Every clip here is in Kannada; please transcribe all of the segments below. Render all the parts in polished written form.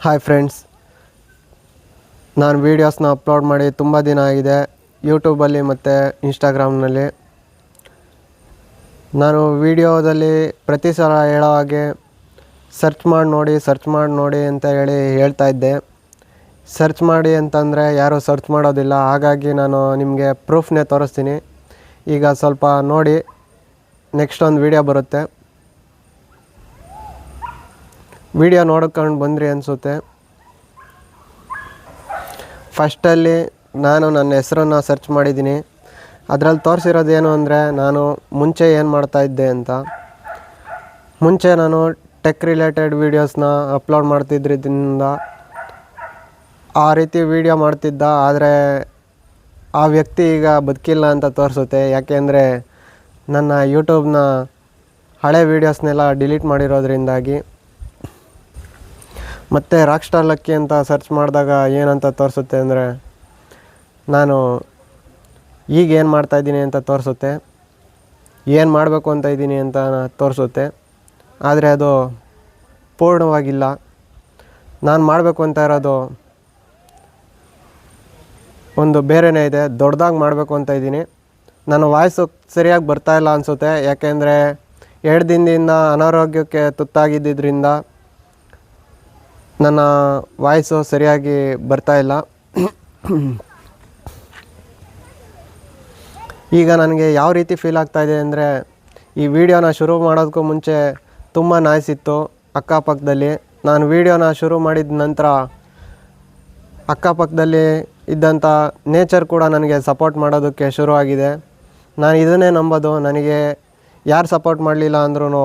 ಹಾಯ್ ಫ್ರೆಂಡ್ಸ್, ನಾನು ವೀಡಿಯೋಸ್ನ ಅಪ್ಲೋಡ್ ಮಾಡಿ ತುಂಬ ದಿನ ಆಗಿದೆ ಯೂಟ್ಯೂಬಲ್ಲಿ ಮತ್ತು ಇನ್ಸ್ಟಾಗ್ರಾಮ್ನಲ್ಲಿ. ನಾನು ವೀಡಿಯೋದಲ್ಲಿ ಪ್ರತಿ ಸಲ ಹೇಳೋ ಹಾಗೆ ಸರ್ಚ್ ಮಾಡಿ ನೋಡಿ ಅಂತ ಹೇಳ್ತಾ ಇದ್ದೆ. ಸರ್ಚ್ ಮಾಡಿ ಅಂತಂದರೆ ಯಾರೂ ಸರ್ಚ್ ಮಾಡೋದಿಲ್ಲ. ಹಾಗಾಗಿ ನಾನು ನಿಮಗೆ ಪ್ರೂಫ್ನೇ ತೋರಿಸ್ತೀನಿ. ಈಗ ಸ್ವಲ್ಪ ನೋಡಿ, ನೆಕ್ಸ್ಟ್ ಒಂದು ವೀಡಿಯೋ ಬರುತ್ತೆ. ವಿಡಿಯೋ ನೋಡ್ಕೊಂಡು ಬಂದ್ರಿ ಅನಿಸುತ್ತೆ. ಫಸ್ಟಲ್ಲಿ ನಾನು ನನ್ನ ಹೆಸರನ್ನು ಸರ್ಚ್ ಮಾಡಿದ್ದೀನಿ. ಅದರಲ್ಲಿ ತೋರಿಸಿರೋದೇನು ಅಂದರೆ, ನಾನು ಮುಂಚೆ ಏನು ಮಾಡ್ತಾಯಿದ್ದೆ ಅಂತ. ಮುಂಚೆ ನಾನು ಟೆಕ್ ರಿಲೇಟೆಡ್ ವೀಡಿಯೋಸ್ನ ಅಪ್ಲೋಡ್ ಮಾಡ್ತಿದ್ರಿಂದ ಆ ರೀತಿ ವೀಡಿಯೋ ಮಾಡ್ತಿದ್ದ. ಆದರೆ ಆ ವ್ಯಕ್ತಿ ಈಗ ಬದುಕಿಲ್ಲ ಅಂತ ತೋರಿಸುತ್ತೆ. ಯಾಕೆಂದರೆ ನನ್ನ ಯೂಟ್ಯೂಬ್ನ ಹಳೆ ವೀಡಿಯೋಸ್ನೆಲ್ಲ ಡಿಲೀಟ್ ಮಾಡಿರೋದ್ರಿಂದಾಗಿ. ಮತ್ತು ರಾಕ್ ಸ್ಟಾರ್ ಲಕ್ಕಿ ಅಂತ ಸರ್ಚ್ ಮಾಡಿದಾಗ ಏನಂತ ತೋರಿಸುತ್ತೆ ಅಂದರೆ, ನಾನು ಈಗ ಏನು ಮಾಡ್ತಾಯಿದ್ದೀನಿ ಅಂತ ತೋರಿಸುತ್ತೆ, ಏನು ಮಾಡಬೇಕು ಅಂತ ಇದ್ದೀನಿ ಅಂತ ತೋರಿಸುತ್ತೆ. ಆದರೆ ಅದು ಪೂರ್ಣವಾಗಿಲ್ಲ. ನಾನು ಮಾಡಬೇಕು ಅಂತ ಇರೋದು ಒಂದು ಬೇರೆಯೇ ಇದೆ, ದೊಡ್ಡದಾಗಿ ಮಾಡಬೇಕು ಅಂತ ಇದ್ದೀನಿ. ನನ್ನ ವಾಯ್ಸು ಸರಿಯಾಗಿ ಬರ್ತಾಯಿಲ್ಲ ಅನಿಸುತ್ತೆ. ಯಾಕೆಂದರೆ 2 ದಿನದಿಂದ ಅನಾರೋಗ್ಯಕ್ಕೆ ತುತ್ತಾಗಿದ್ದರಿಂದ ನನ್ನ ವಾಯ್ಸು ಸರಿಯಾಗಿ ಬರ್ತಾಯಿಲ್ಲ. ಈಗ ನನಗೆ ಯಾವ ರೀತಿ ಫೀಲ್ ಆಗ್ತಾಯಿದೆ ಅಂದರೆ, ಈ ವಿಡಿಯೋನ ಶುರು ಮಾಡೋದಕ್ಕೂ ಮುಂಚೆ ತುಂಬ ನಾಯ್ಸ್ ಇತ್ತು ಅಕ್ಕಪಕ್ಕದಲ್ಲಿ. ನಾನು ವಿಡಿಯೋನ ಶುರು ಮಾಡಿದ ನಂತರ ಅಕ್ಕಪಕ್ಕದಲ್ಲಿ ಇದ್ದಂಥ ನೇಚರ್ ಕೂಡ ನನಗೆ ಸಪೋರ್ಟ್ ಮಾಡೋದಕ್ಕೆ ಶುರುವಾಗಿದೆ. ನಾನು ಇದನ್ನೇ ನಂಬೋದು, ನನಗೆ ಯಾರು ಸಪೋರ್ಟ್ ಮಾಡಲಿಲ್ಲ ಅಂದ್ರೂ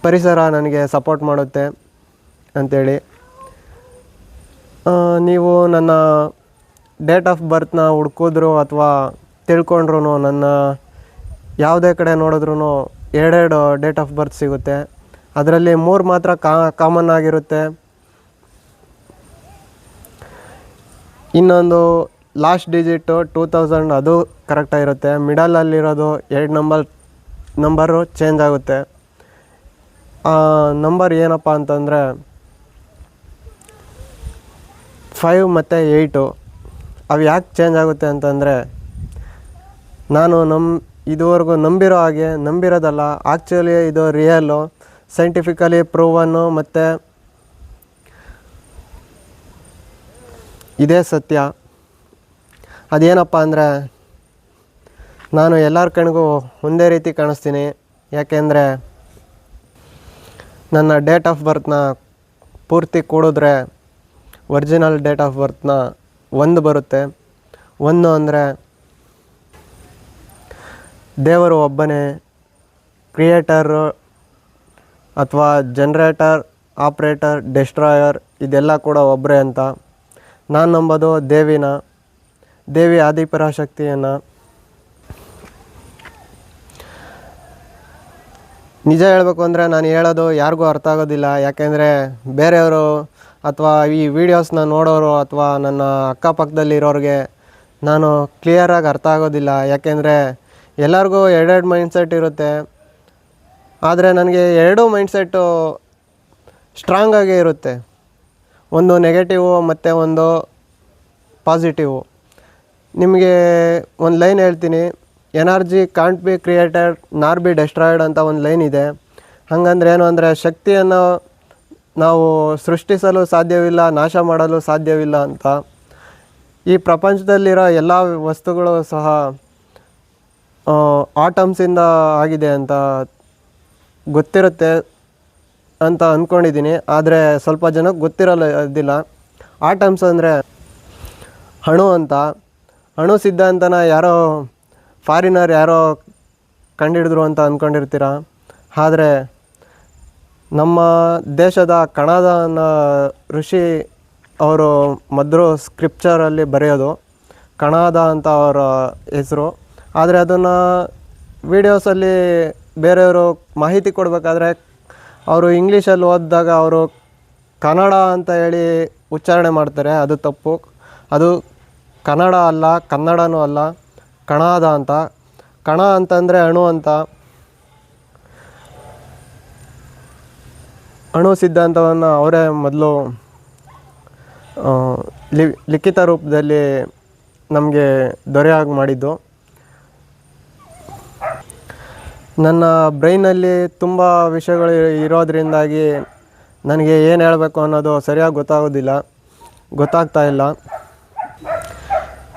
ಪರಿಸರ ನನಗೆ ಸಪೋರ್ಟ್ ಮಾಡುತ್ತೆ ಅಂಥೇಳಿ. ನೀವು ನನ್ನ ಡೇಟ್ ಆಫ್ ಬರ್ತ್ನ ಹುಡ್ಕಿದ್ರು ಅಥವಾ ತಿಳ್ಕೊಂಡ್ರು, ನನ್ನ ಯಾವುದೇ ಕಡೆ ನೋಡಿದ್ರೂ 2 ಡೇಟ್ ಆಫ್ ಬರ್ತ್ ಸಿಗುತ್ತೆ. ಅದರಲ್ಲಿ 3 ಮಾತ್ರ ಕಾಮನ್ ಆಗಿರುತ್ತೆ. ಇನ್ನೊಂದು ಲಾಸ್ಟ್ ಡಿಜಿಟು 2000, ಅದು ಕರೆಕ್ಟಾಗಿರುತ್ತೆ. ಮಿಡಲಲ್ಲಿರೋದು 2 ನಂಬರು ಚೇಂಜ್ ಆಗುತ್ತೆ. ಆ ನಂಬರ್ ಏನಪ್ಪ ಅಂತಂದರೆ 5 ಮತ್ತು 8. ಅವು ಯಾಕೆ ಚೇಂಜ್ ಆಗುತ್ತೆ ಅಂತಂದರೆ, ನಾನು ಇದುವರೆಗೂ ನಂಬಿರೋದಲ್ಲ. ಆ್ಯಕ್ಚುಲಿ ಇದು ರಿಯಲ್ಲು, ಸೈಂಟಿಫಿಕಲಿ ಪ್ರೂವನ್ನು, ಮತ್ತು ಇದೇ ಸತ್ಯ. ಅದೇನಪ್ಪ ಅಂದರೆ, ನಾನು ಎಲ್ಲರ ಕಣ್ಗೂ ಒಂದೇ ರೀತಿ ಕಾಣಿಸ್ತೀನಿ. ಯಾಕೆಂದರೆ ನನ್ನ ಡೇಟ್ ಆಫ್ ಬರ್ತ್ನ ಪೂರ್ತಿ ಕೂಡಿದ್ರೆ ಒರಿಜಿನಲ್ ಡೇಟ್ ಆಫ್ ಬರ್ತ್ನ 1 ಬರುತ್ತೆ. 1 ಅಂದರೆ ದೇವರು ಒಬ್ಬನೇ, ಕ್ರಿಯೇಟರು ಅಥವಾ ಜನ್ರೇಟರ್, ಆಪ್ರೇಟರ್, ಡೆಸ್ಟ್ರಾಯರ್ ಇದೆಲ್ಲ ಕೂಡ ಒಬ್ಬರೇ ಅಂತ. ನಾನು ನಂಬೋದು ದೇವಿ ಆದಿಪರಾಶಕ್ತಿಯನ್ನು. ನಿಜ ಹೇಳಬೇಕು ಅಂದರೆ, ನಾನು ಹೇಳೋದು ಯಾರಿಗೂ ಅರ್ಥ ಆಗೋದಿಲ್ಲ. ಯಾಕೆಂದರೆ ಬೇರೆಯವರು ಅಥವಾ ಈ ವಿಡಿಯೋಸ್ನ ನೋಡೋರು ಅಥವಾ ನನ್ನ ಅಕ್ಕಪಕ್ಕದಲ್ಲಿರೋರಿಗೆ ನಾನು ಕ್ಲಿಯರಾಗಿ ಅರ್ಥ ಆಗೋದಿಲ್ಲ. ಯಾಕೆಂದರೆ ಎಲ್ಲರಿಗೂ 2 ಮೈಂಡ್ಸೆಟ್ ಇರುತ್ತೆ. ಆದರೆ ನನಗೆ 2 ಮೈಂಡ್ಸೆಟ್ಟು ಸ್ಟ್ರಾಂಗಾಗೇ ಇರುತ್ತೆ. ಒಂದು ನೆಗೆಟಿವು ಮತ್ತು ಒಂದು ಪಾಸಿಟಿವು. ನಿಮಗೆ ಒಂದು ಲೈನ್ ಹೇಳ್ತೀನಿ, ಎನರ್ಜಿ ಕಾಂಟ್ ಬಿ ಕ್ರಿಯೇಟೆಡ್ ನಾರ್ ಬಿ ಡೆಸ್ಟ್ರಾಯ್ಡ್ ಅಂತ ಒಂದು ಲೈನ್ ಇದೆ. ಹಾಗಂದ್ರೆ ಏನು ಅಂದರೆ, ಶಕ್ತಿಯನ್ನು ನಾವು ಸೃಷ್ಟಿಸಲು ಸಾಧ್ಯವಿಲ್ಲ, ನಾಶ ಮಾಡಲು ಸಾಧ್ಯವಿಲ್ಲ ಅಂತ. ಈ ಪ್ರಪಂಚದಲ್ಲಿರೋ ಎಲ್ಲ ವಸ್ತುಗಳು ಸಹ ಆಟಮ್ಸಿಂದ ಆಗಿದೆ ಅಂತ ಗೊತ್ತಿರುತ್ತೆ ಅಂತ ಅಂದ್ಕೊಂಡಿದ್ದೀನಿ. ಆದರೆ ಸ್ವಲ್ಪ ಜನಕ್ಕೆ ಗೊತ್ತಿರೋದಿಲ್ಲ. ಆಟಮ್ಸ್ ಅಂದರೆ ಅಣು ಅಂತ. ಅಣು ಸಿದ್ಧಾಂತನ ಯಾರೋ ಫಾರಿನರ್ ಯಾರೋ ಕಂಡುಹಿಡಿದ್ರು ಅಂತ ಅಂದ್ಕೊಂಡಿರ್ತೀರ. ಆದರೆ ನಮ್ಮ ದೇಶದ ಕಣಾದ ಋಷಿ ಅವರು ಮೊದಲು ಸ್ಕ್ರಿಪ್ಚರಲ್ಲಿ ಬರೆಯೋದು ಕಣಾದ ಅಂತ ಅವರ ಹೆಸರು. ಆದರೆ ಅದನ್ನು ವೀಡಿಯೋಸಲ್ಲಿ ಬೇರೆಯವರು ಮಾಹಿತಿ ಕೊಡಬೇಕಾದ್ರೆ ಅವರು ಇಂಗ್ಲೀಷಲ್ಲಿ ಓದಿದಾಗ ಅವರು ಕನ್ನಡ ಅಂತ ಹೇಳಿ ಉಚ್ಚಾರಣೆ ಮಾಡ್ತಾರೆ. ಅದು ತಪ್ಪು. ಅದು ಕನ್ನಡ ಅಲ್ಲ, ಕನ್ನಡನೂ ಅಲ್ಲ, ಕಣಾದ ಅಂತ. ಕಣ ಅಂತಂದರೆ ಅಣು ಅಂತ. ಅಣು ಸಿದ್ಧಾಂತವನ್ನು ಅವರೇ ಮೊದಲು ಲಿಖಿತ ರೂಪದಲ್ಲಿ ನಮಗೆ ದೊರೆಯಾಗಿ ಮಾಡಿದ್ದು. ನನ್ನ ಬ್ರೈನಲ್ಲಿ ತುಂಬ ವಿಷಯಗಳು ಇರೋದ್ರಿಂದಾಗಿ ನನಗೆ ಏನು ಹೇಳಬೇಕು ಅನ್ನೋದು ಸರಿಯಾಗಿ ಗೊತ್ತಾಗ್ತಾ ಇಲ್ಲ.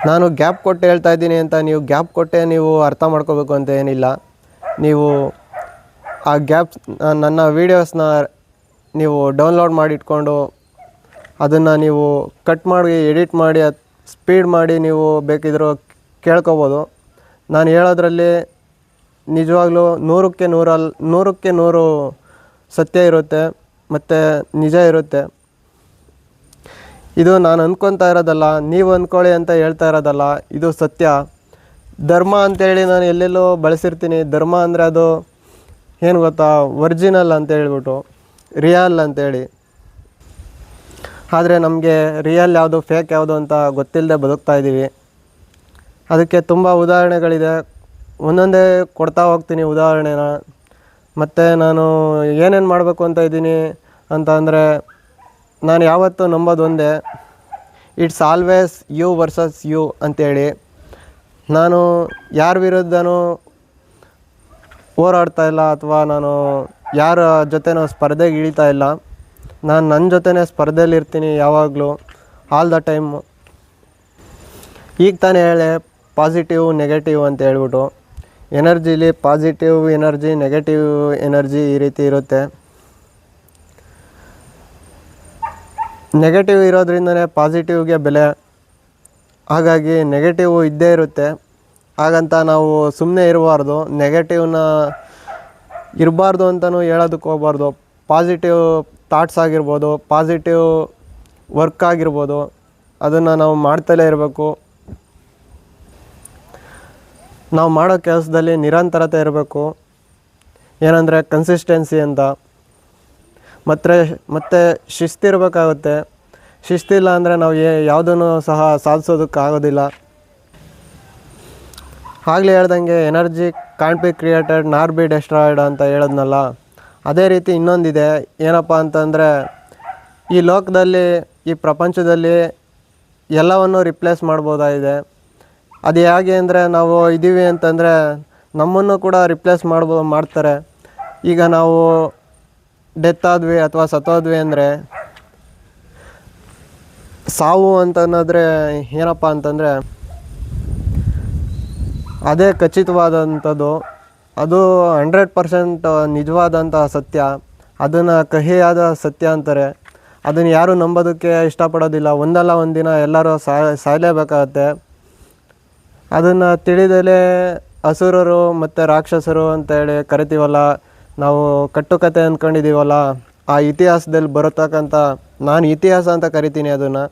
ನಾನು ಗ್ಯಾಪ್ ಕೊಟ್ಟು ಹೇಳ್ತಾ ಇದ್ದೀನಿ ಅಂತ ನೀವು ಗ್ಯಾಪ್ ಕೊಟ್ಟೆ ನೀವು ಅರ್ಥ ಮಾಡ್ಕೋಬೇಕು ಅಂತ ಏನಿಲ್ಲ. ನೀವು ಆ ಗ್ಯಾಪ್ ನನ್ನ ವೀಡಿಯೋಸ್ನ ನೀವು ಡೌನ್ಲೋಡ್ ಮಾಡಿ ಇಟ್ಕೊಂಡು ಅದನ್ನು ನೀವು ಕಟ್ ಮಾಡಿ ಎಡಿಟ್ ಮಾಡಿ ಸ್ಪೀಡ್ ಮಾಡಿ ನೀವು ಬೇಕಿದ್ರೂ ಕೇಳ್ಕೊಬೋದು. ನಾನು ಹೇಳೋದ್ರಲ್ಲಿ ನಿಜವಾಗ್ಲೂ 100ಕ್ಕೆ 100 ಸತ್ಯ ಇರುತ್ತೆ ಮತ್ತು ನಿಜ ಇರುತ್ತೆ. ಇದು ನಾನು ಅಂದ್ಕೊತಾ ಇರೋದಲ್ಲ, ನೀವು ಅಂದ್ಕೊಳ್ಳಿ ಅಂತ ಹೇಳ್ತಾ ಇರೋದಲ್ಲ, ಇದು ಸತ್ಯ. ಧರ್ಮ ಅಂತೇಳಿ ನಾನು ಎಲ್ಲೆಲ್ಲೋ ಬಳಸಿರ್ತೀನಿ. ಧರ್ಮ ಅಂದರೆ ಅದು ಏನು ಗೊತ್ತಾ, ಒರಿಜಿನಲ್ ಅಂತ ಹೇಳ್ಬಿಟ್ಟು, ರಿಯಲ್ ಅಂತೇಳಿ. ಆದರೆ ನಮಗೆ ರಿಯಲ್ ಯಾವುದು ಫೇಕ್ ಯಾವುದು ಅಂತ ಗೊತ್ತಿಲ್ಲದೆ ಬದುಕ್ತಾ ಇದ್ದೀವಿ. ಅದಕ್ಕೆ ತುಂಬ ಉದಾಹರಣೆಗಳಿದೆ, ಒಂದೊಂದೇ ಕೊಡ್ತಾ ಹೋಗ್ತೀನಿ ಉದಾಹರಣೆನ. ಮತ್ತು ನಾನು ಏನೇನು ಮಾಡಬೇಕು ಅಂತ ಇದ್ದೀನಿ ಅಂತ ಅಂದರೆ, ನಾನು ಯಾವತ್ತೂ ನಂಬೋದು ಒಂದೇ, it's always you versus you ಅಂತೇಳಿ. ನಾನು ಯಾರ ವಿರುದ್ಧನೂ ಹೋರಾಡ್ತಾ ಇಲ್ಲ ಅಥವಾ ನಾನು ಯಾರ ಜೊತೆನೂ ಸ್ಪರ್ಧೆಗೆ ಇಳಿತಾ ಇಲ್ಲ. ನಾನು ನನ್ನ ಜೊತೆನೇ ಸ್ಪರ್ಧೆಯಲ್ಲಿರ್ತೀನಿ ಯಾವಾಗಲೂ, ಆಲ್ ದ ಟೈಮು. ಈಗ ತಾನೇ ಹೇಳೆ ಪಾಸಿಟಿವ್ ನೆಗೆಟಿವ್ ಅಂತ ಹೇಳ್ಬಿಟ್ಟು. ಎನರ್ಜಿಲಿ ಪಾಸಿಟಿವ್ ಎನರ್ಜಿ, ನೆಗೆಟಿವ್ ಎನರ್ಜಿ ಈ ರೀತಿ ಇರುತ್ತೆ. ನೆಗೆಟಿವ್ ಇರೋದ್ರಿಂದನೇ ಪಾಸಿಟಿವ್ಗೆ ಬೆಲೆ. ಹಾಗಾಗಿ ನೆಗೆಟಿವ್ ಇದ್ದೇ ಇರುತ್ತೆ. ಹಾಗಂತ ನಾವು ಸುಮ್ಮನೆ ಇರಬಾರ್ದು. ನೆಗೆಟಿವ್ನ ಇರಬಾರ್ದು ಅಂತಲೂ ಹೇಳೋದಕ್ಕೆ ಹೋಗ್ಬಾರ್ದು. ಪಾಸಿಟಿವ್ ಥಾಟ್ಸ್ ಆಗಿರ್ಬೋದು, ಪಾಸಿಟಿವ್ ವರ್ಕ್ ಆಗಿರ್ಬೋದು, ಅದನ್ನು ನಾವು ಮಾಡ್ತಲೇ ಇರಬೇಕು. ನಾವು ಮಾಡೋ ಕೆಲಸದಲ್ಲಿ ನಿರಂತರತೆ ಇರಬೇಕು. ಏನಂದರೆ ಕನ್ಸಿಸ್ಟೆನ್ಸಿ ಅಂತ. ಮತ್ತು ಶಿಸ್ತಿರಬೇಕಾಗುತ್ತೆ. ಶಿಸ್ತಿಲ್ಲ ಅಂದರೆ ನಾವು ಯಾವುದನ್ನು ಸಹ ಸಾಧಿಸೋದಕ್ಕಾಗೋದಿಲ್ಲ. ಆಗಲೇ ಹೇಳ್ದಂಗೆ ಎನರ್ಜಿ ಕಾಂಟ್ ಬಿ ಕ್ರಿಯೇಟೆಡ್ ನಾರ್ ಬಿ ಡೆಸ್ಟ್ರಾಯ್ಡ್ ಅಂತ ಹೇಳಿದ್ನಲ್ಲ, ಅದೇ ರೀತಿ ಇನ್ನೊಂದಿದೆ. ಏನಪ್ಪ ಅಂತಂದರೆ, ಈ ಲೋಕದಲ್ಲಿ, ಈ ಪ್ರಪಂಚದಲ್ಲಿ ಎಲ್ಲವನ್ನು ರಿಪ್ಲೇಸ್ ಮಾಡ್ಬೋದಾಗಿದೆ. ಅದು ಹೇಗೆ ಅಂದರೆ, ನಾವು ಇದ್ದೀವಿ ಅಂತಂದರೆ ನಮ್ಮನ್ನು ಕೂಡ ರಿಪ್ಲೇಸ್ ಮಾಡ್ತಾರೆ. ಈಗ ನಾವು ಡೆತ್ ಆದ್ವಿ ಅಥವಾ ಸತ್ತೋದ್ವಿ ಅಂದರೆ, ಸಾವು ಅಂತಂದರೆ ಏನಪ್ಪ ಅಂತಂದರೆ ಅದೇ ಖಚಿತವಾದಂಥದ್ದು. ಅದು 100% ನಿಜವಾದಂಥ ಸತ್ಯ. ಅದನ್ನು ಕಹಿಯಾದ ಸತ್ಯ ಅಂತಾರೆ. ಅದನ್ನು ಯಾರೂ ನಂಬೋದಕ್ಕೆ ಇಷ್ಟಪಡೋದಿಲ್ಲ. ಒಂದಲ್ಲ ಒಂದು ದಿನ ಎಲ್ಲರೂ ಸಾಯಲೇಬೇಕಾಗತ್ತೆ. ಅದನ್ನು ತಿಳಿದಲೇ ಅಸುರರು ಮತ್ತು ರಾಕ್ಷಸರು ಅಂತೇಳಿ ಕರಿತೀವಲ್ಲ, ನಾವು ಕಟ್ಟುಕತೆ ಅಂದ್ಕೊಂಡಿದ್ದೀವಲ್ಲ, ಆ ಇತಿಹಾಸದಲ್ಲಿ ಬರತಕ್ಕಂಥ, ನಾನು ಇತಿಹಾಸ ಅಂತ ಕರಿತೀನಿ ಅದನ್ನು,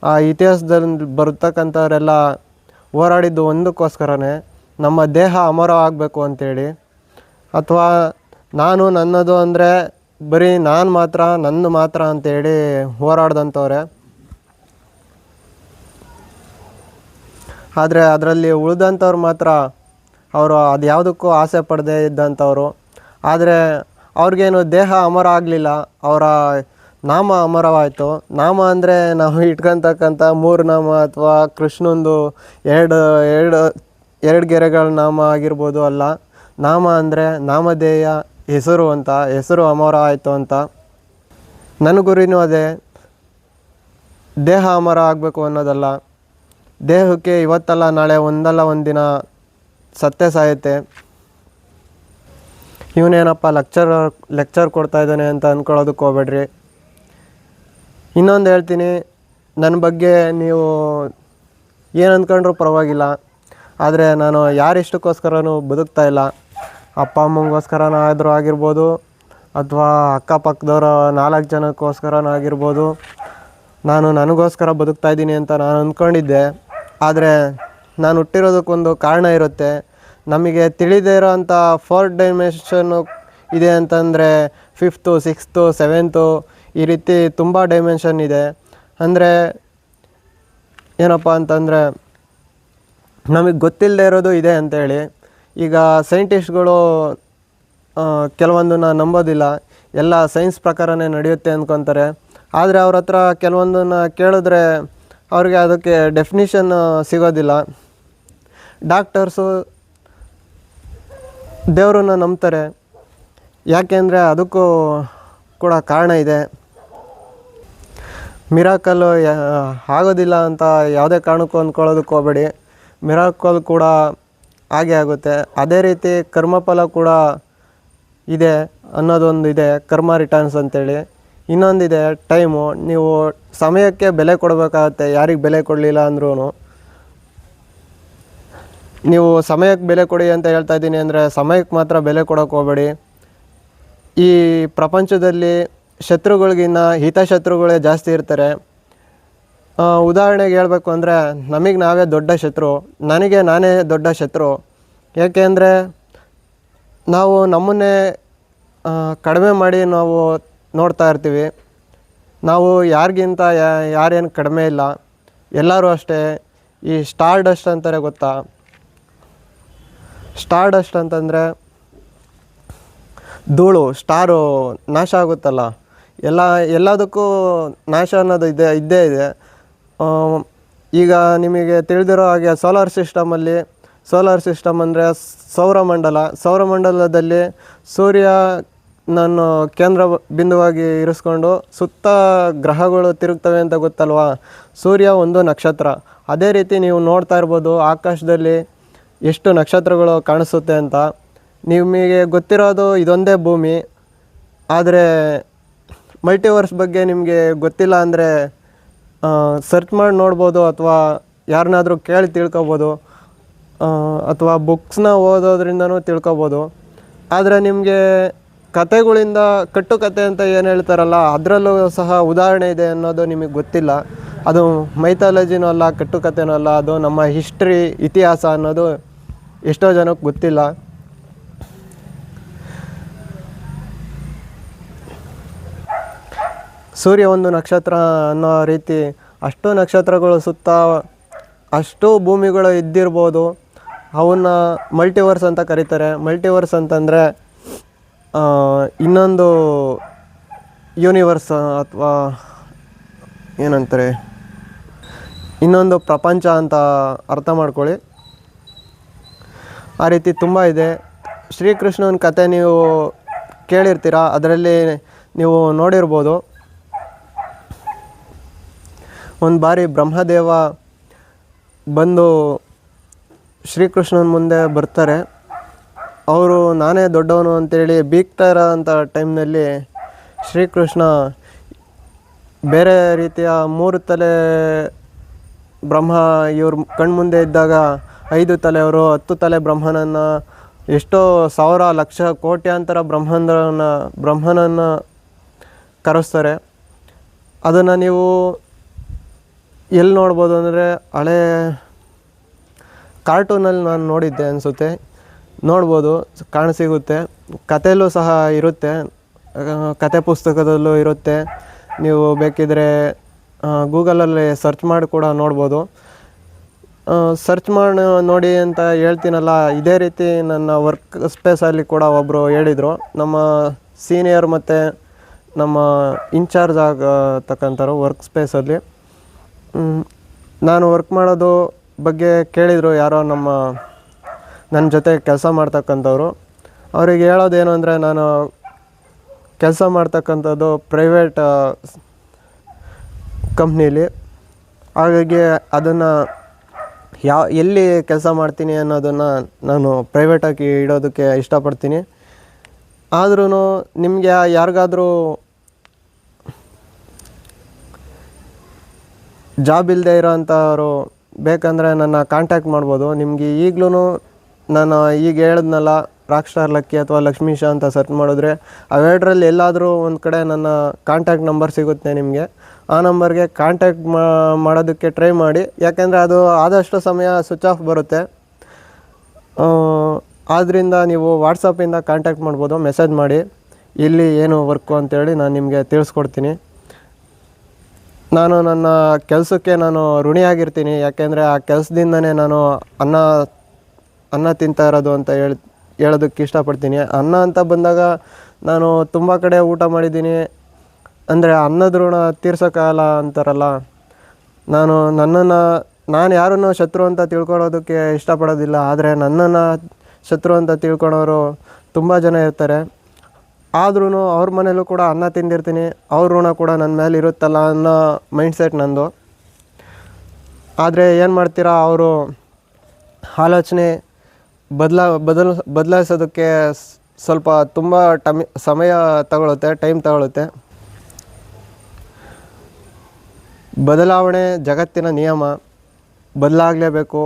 ಆ ಇತಿಹಾಸದಲ್ಲಿ ಬರತಕ್ಕಂಥವರೆಲ್ಲ ಹೋರಾಡಿದ್ದು ಒಂದಕ್ಕೋಸ್ಕರನೇ, ನಮ್ಮ ದೇಹ ಅಮರ ಆಗಬೇಕು ಅಂಥೇಳಿ. ಅಥವಾ ನಾನು ನನ್ನದು ಅಂದರೆ ಬರೀ ನಾನು ಮಾತ್ರ, ನಂದು ಮಾತ್ರ ಅಂಥೇಳಿ ಹೋರಾಡ್ದಂಥವ್ರೆ. ಆದರೆ ಅದರಲ್ಲಿ ಉಳಿದಂಥವ್ರು ಮಾತ್ರ ಅವರು ಅದು ಯಾವುದಕ್ಕೂ ಆಸೆ ಪಡದೇ ಇದ್ದಂಥವ್ರು. ಆದರೆ ಅವ್ರಿಗೇನು ದೇಹ ಅಮರ ಆಗಲಿಲ್ಲ, ಅವರ ನಾಮ ಅಮರವಾಯಿತು. ನಾಮ ಅಂದರೆ ನಾವು ಇಟ್ಕೊತಕ್ಕಂಥ 3 ನಾಮ ಅಥವಾ ಕೃಷ್ಣಂದು ಎರಡು ಗೆರೆಗಳ ನಾಮ ಆಗಿರ್ಬೋದು ಅಲ್ಲ. ನಾಮ ಅಂದರೆ ನಾಮಧೇಯ, ಹೆಸರು ಅಂತ. ಹೆಸರು ಅಮರ ಆಯಿತು ಅಂತ. ನನ್ನ ಗುರಿನೂ ಅದೇ, ದೇಹ ಅಮರ ಆಗಬೇಕು ಅನ್ನೋದಲ್ಲ. ದೇಹಕ್ಕೆ ಇವತ್ತಲ್ಲ ನಾಳೆ ಒಂದಲ್ಲ ಒಂದು ದಿನ ಸತ್ತೇ ಸಾಯುತ್ತೆ. ಇವನೇನಪ್ಪ ಲೆಕ್ಚರ್ ಕೊಡ್ತಾ ಇದ್ದಾನೆ ಅಂತ ಅಂದ್ಕೊಳ್ಳೋದಕ್ಕೆ ಹೋಗ್ಬೇಡ್ರಿ. ಇನ್ನೊಂದು ಹೇಳ್ತೀನಿ, ನನ್ನ ಬಗ್ಗೆ ನೀವು ಏನು ಅಂದ್ಕೊಂಡ್ರೂ ಪರವಾಗಿಲ್ಲ. ಆದರೆ ನಾನು ಯಾರಿಷ್ಟಕ್ಕೋಸ್ಕರನೂ ಬದುಕ್ತಾ ಇಲ್ಲ. ಅಪ್ಪ ಅಮ್ಮಂಗೋಸ್ಕರನಾದರೂ ಆಗಿರ್ಬೋದು, ಅಥವಾ ಅಕ್ಕಪಕ್ಕದವರ 4 ಜನಕ್ಕೋಸ್ಕರನೂ ಆಗಿರ್ಬೋದು. ನಾನು ನನಗೋಸ್ಕರ ಬದುಕ್ತಾ ಇದ್ದೀನಿ ಅಂತ ನಾನು ಅಂದ್ಕೊಂಡಿದ್ದೆ. ಆದರೆ ನಾನು ಹುಟ್ಟಿರೋದಕ್ಕೊಂದು ಕಾರಣ ಇರುತ್ತೆ. ನಮಗೆ ತಿಳಿದೇ ಇರೋಂಥ 4 ಡೈಮೆನ್ಷನ್ನು ಇದೆ ಅಂತಂದರೆ 5th, 6th, 7th ಈ ರೀತಿ ತುಂಬ ಡೈಮೆನ್ಷನ್ ಇದೆ. ಅಂದರೆ ಏನಪ್ಪ ಅಂತಂದರೆ ನಮಗೆ ಗೊತ್ತಿಲ್ಲದೆ ಇರೋದು ಇದೆ ಅಂಥೇಳಿ. ಈಗ ಸೈಂಟಿಸ್ಟ್ಗಳು ಕೆಲವೊಂದನ್ನು ನಂಬೋದಿಲ್ಲ. ಎಲ್ಲ ಸೈನ್ಸ್ ಪ್ರಕಾರನೇ ನಡೆಯುತ್ತೆ ಅಂದ್ಕೊತಾರೆ. ಆದರೆ ಅವ್ರ ಹತ್ರ ಕೆಲವೊಂದನ್ನು ಕೇಳಿದ್ರೆ ಅವ್ರಿಗೆ ಅದಕ್ಕೆ ಡೆಫಿನಿಷನ್ ಸಿಗೋದಿಲ್ಲ. ಡಾಕ್ಟರ್ಸು ದೇವರನ್ನ ನಂಬ್ತಾರೆ, ಯಾಕೆಂದರೆ ಅದಕ್ಕೂ ಕೂಡ ಕಾರಣ ಇದೆ. ಮಿರಾಕಲ್ಲು ಆಗೋದಿಲ್ಲ ಅಂತ ಯಾವುದೇ ಕಾರಣಕ್ಕೂ ಅಂದ್ಕೊಳ್ಳೋದಕ್ಕೆ ಹೋಗಬೇಡಿ. ಮಿರಾಕಲ್ ಕೂಡ ಹಾಗೆ ಆಗುತ್ತೆ. ಅದೇ ರೀತಿ ಕರ್ಮಫಲ ಕೂಡ ಇದೆ ಅನ್ನೋದೊಂದು ಇದೆ, ಕರ್ಮ ರಿಟರ್ನ್ಸ್ ಅಂತೇಳಿ. ಇನ್ನೊಂದಿದೆ ಟೈಮು. ನೀವು ಸಮಯಕ್ಕೆ ಬೆಲೆ ಕೊಡಬೇಕಾಗತ್ತೆ. ಯಾರಿಗೆ ಬೆಲೆ ಕೊಡಲಿಲ್ಲ ಅಂದ್ರೂ ನೀವು ಸಮಯಕ್ಕೆ ಬೆಲೆ ಕೊಡಿ ಅಂತ ಹೇಳ್ತಾ ಇದ್ದೀನಿ ಅಂದರೆ ಸಮಯಕ್ಕೆ ಮಾತ್ರ ಬೆಲೆ ಕೊಡೋಕೆ ಹೋಗಬೇಡಿ. ಈ ಪ್ರಪಂಚದಲ್ಲಿ ಶತ್ರುಗಳಿಗಿನ್ನ ಹಿತಶತ್ರುಗಳೇ ಜಾಸ್ತಿ ಇರ್ತಾರೆ. ಉದಾಹರಣೆಗೆ ಹೇಳಬೇಕು ಅಂದರೆ ನಮಗೆ ನಾವೇ ದೊಡ್ಡ ಶತ್ರು, ನನಗೆ ನಾನೇ ದೊಡ್ಡ ಶತ್ರು. ಏಕೆಂದರೆ ನಾವು ನಮ್ಮನ್ನೇ ಕಡಿಮೆ ಮಾಡಿ ನಾವು ನೋಡ್ತಾ ಇರ್ತೀವಿ. ನಾವು ಯಾರಿಗಿಂತ ಯಾರೇನು ಕಡಿಮೆ ಇಲ್ಲ, ಎಲ್ಲರೂ ಅಷ್ಟೇ. ಈ ಸ್ಟಾರ್ ಡಸ್ಟ್ ಅಂತಾರೆ ಗೊತ್ತಾ? ಸ್ಟಾರ್ ಡಸ್ಟ್ ಅಂತಂದರೆ ಧೂಳು. ಸ್ಟಾರು ನಾಶ ಆಗುತ್ತಲ್ಲ, ಎಲ್ಲದಕ್ಕೂ ನಾಶ ಅನ್ನೋದು ಇದ್ದೇ ಇದೆ. ಈಗ ನಿಮಗೆ ತಿಳಿದಿರೋ ಹಾಗೆ ಸೋಲಾರ್ ಸಿಸ್ಟಮ್ ಅಂದರೆ ಸೌರಮಂಡಲದಲ್ಲಿ ಸೂರ್ಯ ನಾನು ಕೇಂದ್ರ ಬಿಂದುವಾಗಿ ಇರಿಸ್ಕೊಂಡು ಸುತ್ತ ಗ್ರಹಗಳು ತಿರುಗ್ತವೆ ಅಂತ ಗೊತ್ತಲ್ವಾ? ಸೂರ್ಯ ಒಂದು ನಕ್ಷತ್ರ. ಅದೇ ರೀತಿ ನೀವು ನೋಡ್ತಾ ಇರ್ಬೋದು ಆಕಾಶದಲ್ಲಿ ಎಷ್ಟು ನಕ್ಷತ್ರಗಳು ಕಾಣಿಸುತ್ತೆ ಅಂತ. ನಿಮಗೆ ಗೊತ್ತಿರೋದು ಇದೊಂದೇ ಭೂಮಿ. ಆದರೆ ಮಲ್ಟಿವರ್ಸ್ ಬಗ್ಗೆ ನಿಮಗೆ ಗೊತ್ತಿಲ್ಲ ಅಂದರೆ ಸರ್ಚ್ ಮಾಡಿ ನೋಡ್ಬೋದು, ಅಥವಾ ಯಾರನ್ನಾದರೂ ಕೇಳಿ ತಿಳ್ಕೊಬೋದು, ಅಥವಾ ಬುಕ್ಸ್ನ ಓದೋದ್ರಿಂದನೂ ತಿಳ್ಕೊಬೋದು. ಆದರೆ ನಿಮಗೆ ಕತೆಗಳಿಂದ ಕಟ್ಟುಕತೆ ಅಂತ ಏನು ಹೇಳ್ತಾರಲ್ಲ, ಅದರಲ್ಲೂ ಸಹ ಉದಾಹರಣೆ ಇದೆ ಅನ್ನೋದು ನಿಮಗೆ ಗೊತ್ತಿಲ್ಲ. ಅದು ಮೈಥಾಲಜಿನೂ ಅಲ್ಲ, ಕಟ್ಟುಕತೆನೂ ಅಲ್ಲ, ಅದು ನಮ್ಮ ಹಿಸ್ಟ್ರಿ, ಇತಿಹಾಸ ಅನ್ನೋದು ಎಷ್ಟೋ ಜನಕ್ಕೆ ಗೊತ್ತಿಲ್ಲ. ಸೂರ್ಯ ಒಂದು ನಕ್ಷತ್ರ ಅನ್ನೋ ರೀತಿ ಅಷ್ಟು ನಕ್ಷತ್ರಗಳು ಸುತ್ತ ಅಷ್ಟು ಭೂಮಿಗಳು ಇದ್ದಿರ್ಬೋದು. ಅವನ್ನ ಮಲ್ಟಿವರ್ಸ್ ಅಂತ ಕರೀತಾರೆ. ಮಲ್ಟಿವರ್ಸ್ ಅಂತಂದರೆ ಇನ್ನೊಂದು ಯೂನಿವರ್ಸ್ ಅಥವಾ ಏನಂತಾರೆ, ಇನ್ನೊಂದು ಪ್ರಪಂಚ ಅಂತ ಅರ್ಥ ಮಾಡ್ಕೊಳ್ಳಿ. ಆ ರೀತಿ ತುಂಬ ಇದೆ. ಶ್ರೀಕೃಷ್ಣನ ಕತೆ ನೀವು ಕೇಳಿರ್ತೀರ, ಅದರಲ್ಲಿ ನೀವು ನೋಡಿರ್ಬೋದು. ಒಂದು ಬಾರಿ ಬ್ರಹ್ಮದೇವ ಬಂದು ಶ್ರೀಕೃಷ್ಣನ ಮುಂದೆ ಬರ್ತಾರೆ. ಅವರು ನಾನೇ ದೊಡ್ಡವನು ಅಂತೇಳಿ ಬೀಗ್ತಾ ಇರೋ ಅಂಥ ಟೈಮ್ನಲ್ಲಿ ಶ್ರೀಕೃಷ್ಣ ಬೇರೆ ರೀತಿಯ 3 ತಲೆ ಬ್ರಹ್ಮ ಇವ್ರ ಕಣ್ಮುಂದೆ ಇದ್ದಾಗ 5 ತಲೆಯವರು 10 ತಲೆ ಬ್ರಹ್ಮನನ್ನು, ಎಷ್ಟೋ 1000 ಲಕ್ಷ ಕೋಟ್ಯಾಂತರ ಬ್ರಹ್ಮನನ್ನು ಕರೆಸ್ತಾರೆ. ಅದನ್ನು ನೀವು ಎಲ್ಲಿ ನೋಡ್ಬೋದು ಅಂದರೆ ಹಳೆ ಕಾರ್ಟೂನಲ್ಲಿ ನಾನು ನೋಡಿದ್ದೆ ಅನಿಸುತ್ತೆ, ನೋಡ್ಬೋದು, ಕಾಣಸಿಗುತ್ತೆ. ಕಥೆಯಲ್ಲೂ ಸಹ ಇರುತ್ತೆ, ಕತೆ ಪುಸ್ತಕದಲ್ಲೂ ಇರುತ್ತೆ. ನೀವು ಬೇಕಿದ್ರೆ ಗೂಗಲಲ್ಲಿ ಸರ್ಚ್ ಮಾಡಿ ಕೂಡ ನೋಡ್ಬೋದು. ಸರ್ಚ್ ಮಾಡಿ ನೋಡಿ ಅಂತ ಹೇಳ್ತೀನಲ್ಲ, ಇದೇ ರೀತಿ ನನ್ನ ವರ್ಕ್ ಸ್ಪೇಸಲ್ಲಿ ಕೂಡ ಒಬ್ಬರು ಹೇಳಿದರು. ನಮ್ಮ ಸೀನಿಯರ್ ಮತ್ತು ನಮ್ಮ ಇನ್ಚಾರ್ಜ್ ಆಗತಕ್ಕಂಥವ್ರು ವರ್ಕ್ ಸ್ಪೇಸಲ್ಲಿ. ನಾನು ವರ್ಕ್ ಮಾಡೋದು ಬಗ್ಗೆ ಕೇಳಿದರು ಯಾರೋ ನನ್ನ ಜೊತೆ ಕೆಲಸ ಮಾಡ್ತಕ್ಕಂಥವ್ರು. ಅವ್ರಿಗೆ ಹೇಳೋದೇನು ಅಂದರೆ, ನಾನು ಕೆಲಸ ಮಾಡ್ತಕ್ಕಂಥದ್ದು ಪ್ರೈವೇಟ್ ಕಂಪ್ನೀಲಿ. ಹಾಗಾಗಿ ಅದನ್ನು ಎಲ್ಲಿ ಕೆಲಸ ಮಾಡ್ತೀನಿ ಅನ್ನೋದನ್ನು ನಾನು ಪ್ರೈವೇಟಾಗಿ ಇಡೋದಕ್ಕೆ ಇಷ್ಟಪಡ್ತೀನಿ. ಆದ್ರೂ ನಿಮಗೆ ಯಾರಿಗಾದರೂ ಜಾಬ್ ಇಲ್ಲದೆ ಇರೋಂಥವ್ರು ಬೇಕಂದರೆ ನನ್ನ ಕಾಂಟ್ಯಾಕ್ಟ್ ಮಾಡ್ಬೋದು. ನಿಮಗೆ ಈಗಲೂ ನಾನು ಈಗ ಹೇಳಿದ್ನಲ್ಲ, ರಾಕ್ ಸ್ಟಾರ್ ಲಕ್ಕಿ ಅಥವಾ ಲಕ್ಷ್ಮೀಶ ಅಂತ ಸರ್ಚ್ ಮಾಡಿದ್ರೆ ಅವೆರಡರಲ್ಲಿ ಎಲ್ಲಾದರೂ ಒಂದು ಕಡೆ ನನ್ನ ಕಾಂಟ್ಯಾಕ್ಟ್ ನಂಬರ್ ಸಿಗುತ್ತೆ ನಿಮಗೆ. ಆ ನಂಬರ್ಗೆ ಕಾಂಟ್ಯಾಕ್ಟ್ ಮಾಡೋದಕ್ಕೆ ಟ್ರೈ ಮಾಡಿ. ಯಾಕೆಂದರೆ ಅದು ಆದಷ್ಟು ಸಮಯ ಸ್ವಿಚ್ ಆಫ್ ಬರುತ್ತೆ. ಆದ್ದರಿಂದ ನೀವು ವಾಟ್ಸಪ್ಪಿಂದ ಕಾಂಟ್ಯಾಕ್ಟ್ ಮಾಡ್ಬೋದು, ಮೆಸೇಜ್ ಮಾಡಿ ಇಲ್ಲಿ ಏನು ವರ್ಕು ಅಂತೇಳಿ ನಾನು ನಿಮಗೆ ತಿಳಿಸ್ಕೊಡ್ತೀನಿ. ನಾನು ನನ್ನ ಕೆಲಸಕ್ಕೆ ನಾನು ಋಣಿಯಾಗಿರ್ತೀನಿ. ಯಾಕೆಂದರೆ ಆ ಕೆಲಸದಿಂದನೇ ನಾನು ಅನ್ನ ತಿಂತಾ ಇರೋದು ಅಂತ ಹೇಳೋದಕ್ಕೆ ಇಷ್ಟಪಡ್ತೀನಿ. ಅನ್ನ ಅಂತ ಬಂದಾಗ ನಾನು ತುಂಬ ಕಡೆ ಊಟ ಮಾಡಿದ್ದೀನಿ. ಅಂದರೆ ಅನ್ನದ ಋಣ ತೀರ್ಸೋಕ್ಕಾಗಲ್ಲ ಅಂತಾರಲ್ಲ, ನಾನು ಯಾರನ್ನೂ ಶತ್ರು ಅಂತ ತಿಳ್ಕೊಳ್ಳೋದಕ್ಕೆ ಇಷ್ಟಪಡೋದಿಲ್ಲ. ಆದರೆ ನನ್ನನ್ನು ಶತ್ರು ಅಂತ ತಿಳ್ಕೊಳೋರು ತುಂಬ ಜನ ಇರ್ತಾರೆ. ಆದ್ರೂ ಅವ್ರ ಮನೇಲೂ ಕೂಡ ಅನ್ನ ತಿಂದಿರ್ತೀನಿ, ಅವ್ರ ಋಣ ಕೂಡ ನನ್ನ ಮೇಲೆ ಇರುತ್ತಲ್ಲ ಅನ್ನೋ ಮೈಂಡ್ಸೆಟ್ ನಂದು. ಆದರೆ ಏನು ಮಾಡ್ತೀರಾ, ಅವರು ಆಲೋಚನೆ ಬದಲಾಯಿಸೋದಕ್ಕೆ ಸ್ವಲ್ಪ ತುಂಬ ಸಮಯ ತಗೊಳುತ್ತೆ, ಟೈಮ್ ತಗೊಳುತ್ತೆ. ಬದಲಾವಣೆ ಜಗತ್ತಿನ ನಿಯಮ, ಬದಲಾಗಲೇಬೇಕು,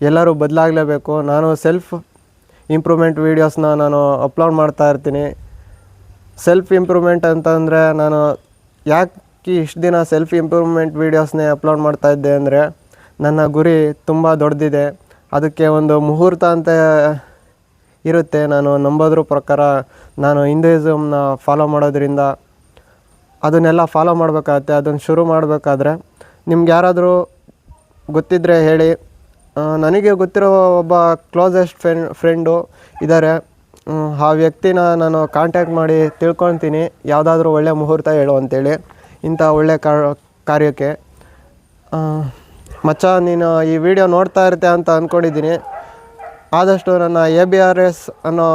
ಎಲ್ಲರೂ ಬದಲಾಗಲೇಬೇಕು. ನಾನು ಸೆಲ್ಫ್ ಇಂಪ್ರೂವ್ಮೆಂಟ್ ವೀಡಿಯೋಸ್ನ ನಾನು ಅಪ್ಲೋಡ್ ಮಾಡ್ತಾ ಇರ್ತೀನಿ. ಸೆಲ್ಫ್ ಇಂಪ್ರೂವ್ಮೆಂಟ್ ಅಂತಂದರೆ ನಾನು ಯಾಕೆ ಇಷ್ಟು ದಿನ ಸೆಲ್ಫ್ ಇಂಪ್ರೂವ್ಮೆಂಟ್ ವೀಡಿಯೋಸ್ನೇ ಅಪ್ಲೋಡ್ ಮಾಡ್ತಾಯಿದ್ದೆ ಅಂದರೆ, ನನ್ನ ಗುರಿ ತುಂಬ ದೊಡ್ಡದಿದೆ. ಅದಕ್ಕೆ ಒಂದು ಮುಹೂರ್ತ ಅಂತ ಇರುತ್ತೆ. ನಾನು ನಂಬೋದ್ರ ಪ್ರಕಾರ ನಾನು ಹಿಂದೂಯಿಸಮ್ನ ಫಾಲೋ ಮಾಡೋದ್ರಿಂದ ಅದನ್ನೆಲ್ಲ ಫಾಲೋ ಮಾಡಬೇಕಾಗತ್ತೆ. ಅದನ್ನು ಶುರು ಮಾಡಬೇಕಾದ್ರೆ ನಿಮ್ಗೆ ಯಾರಾದರೂ ಗೊತ್ತಿದ್ದರೆ ಹೇಳಿ. ನನಗೆ ಗೊತ್ತಿರೋ ಒಬ್ಬ ಕ್ಲೋಸೆಸ್ಟ್ ಫ್ರೆಂಡು ಇದ್ದಾರೆ. ಆ ವ್ಯಕ್ತಿನ ನಾನು ಕಾಂಟ್ಯಾಕ್ಟ್ ಮಾಡಿ ತಿಳ್ಕೊತೀನಿ, ಯಾವುದಾದ್ರೂ ಒಳ್ಳೆಯ ಮುಹೂರ್ತ ಹೇಳು ಅಂತೇಳಿ ಇಂಥ ಒಳ್ಳೆಯ ಕಾರ್ಯಕ್ಕೆ. ಮಚ್ಚ, ನೀನು ಈ ವಿಡಿಯೋ ನೋಡ್ತಾ ಇರ್ತೆ ಅಂತ ಅಂದ್ಕೊಂಡಿದ್ದೀನಿ. ಆದಷ್ಟು ನನ್ನ ABRS ಅನ್ನೋ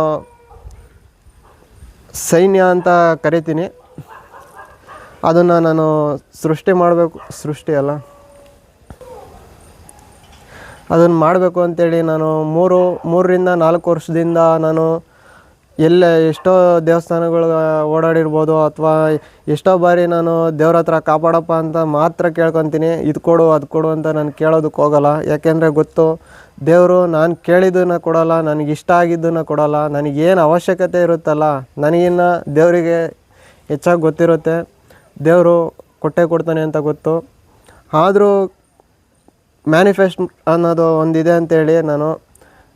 ಸೈನ್ಯ ಅಂತ ಕರಿತೀನಿ, ಅದನ್ನು ನಾನು ಅದನ್ನು ಮಾಡಬೇಕು ಅಂತೇಳಿ ನಾನು 3-4 ವರ್ಷದಿಂದ ನಾನು ಎಷ್ಟೋ ದೇವಸ್ಥಾನಗಳು ಓಡಾಡಿರ್ಬೋದು, ಅಥವಾ ಎಷ್ಟೋ ಬಾರಿ ನಾನು ದೇವ್ರ ಹತ್ರ ಕಾಪಾಡಪ್ಪ ಅಂತ ಮಾತ್ರ ಕೇಳ್ಕೊತೀನಿ. ಇದು ಕೊಡು ಅದು ಕೊಡು ಅಂತ ನಾನು ಕೇಳೋದಕ್ಕೆ ಹೋಗಲ್ಲ. ಯಾಕೆಂದರೆ ಗೊತ್ತು, ದೇವರು ನಾನು ಕೇಳಿದ್ದನ್ನು ಕೊಡೋಲ್ಲ, ನನಗಿಷ್ಟ ಆಗಿದ್ದನ್ನು ಕೊಡೋಲ್ಲ. ನನಗೇನು ಅವಶ್ಯಕತೆ ಇರುತ್ತಲ್ಲ, ನನಗಿನ್ನ ದೇವರಿಗೆ ಹೆಚ್ಚಾಗಿ ಗೊತ್ತಿರುತ್ತೆ. ದೇವರು ಕೊಡ್ತಾನೆ ಅಂತ ಗೊತ್ತು. ಆದರೂ ಮ್ಯಾನಿಫೆಸ್ಟ್ ಅನ್ನೋದು ಒಂದಿದೆ ಅಂತೇಳಿ ನಾನು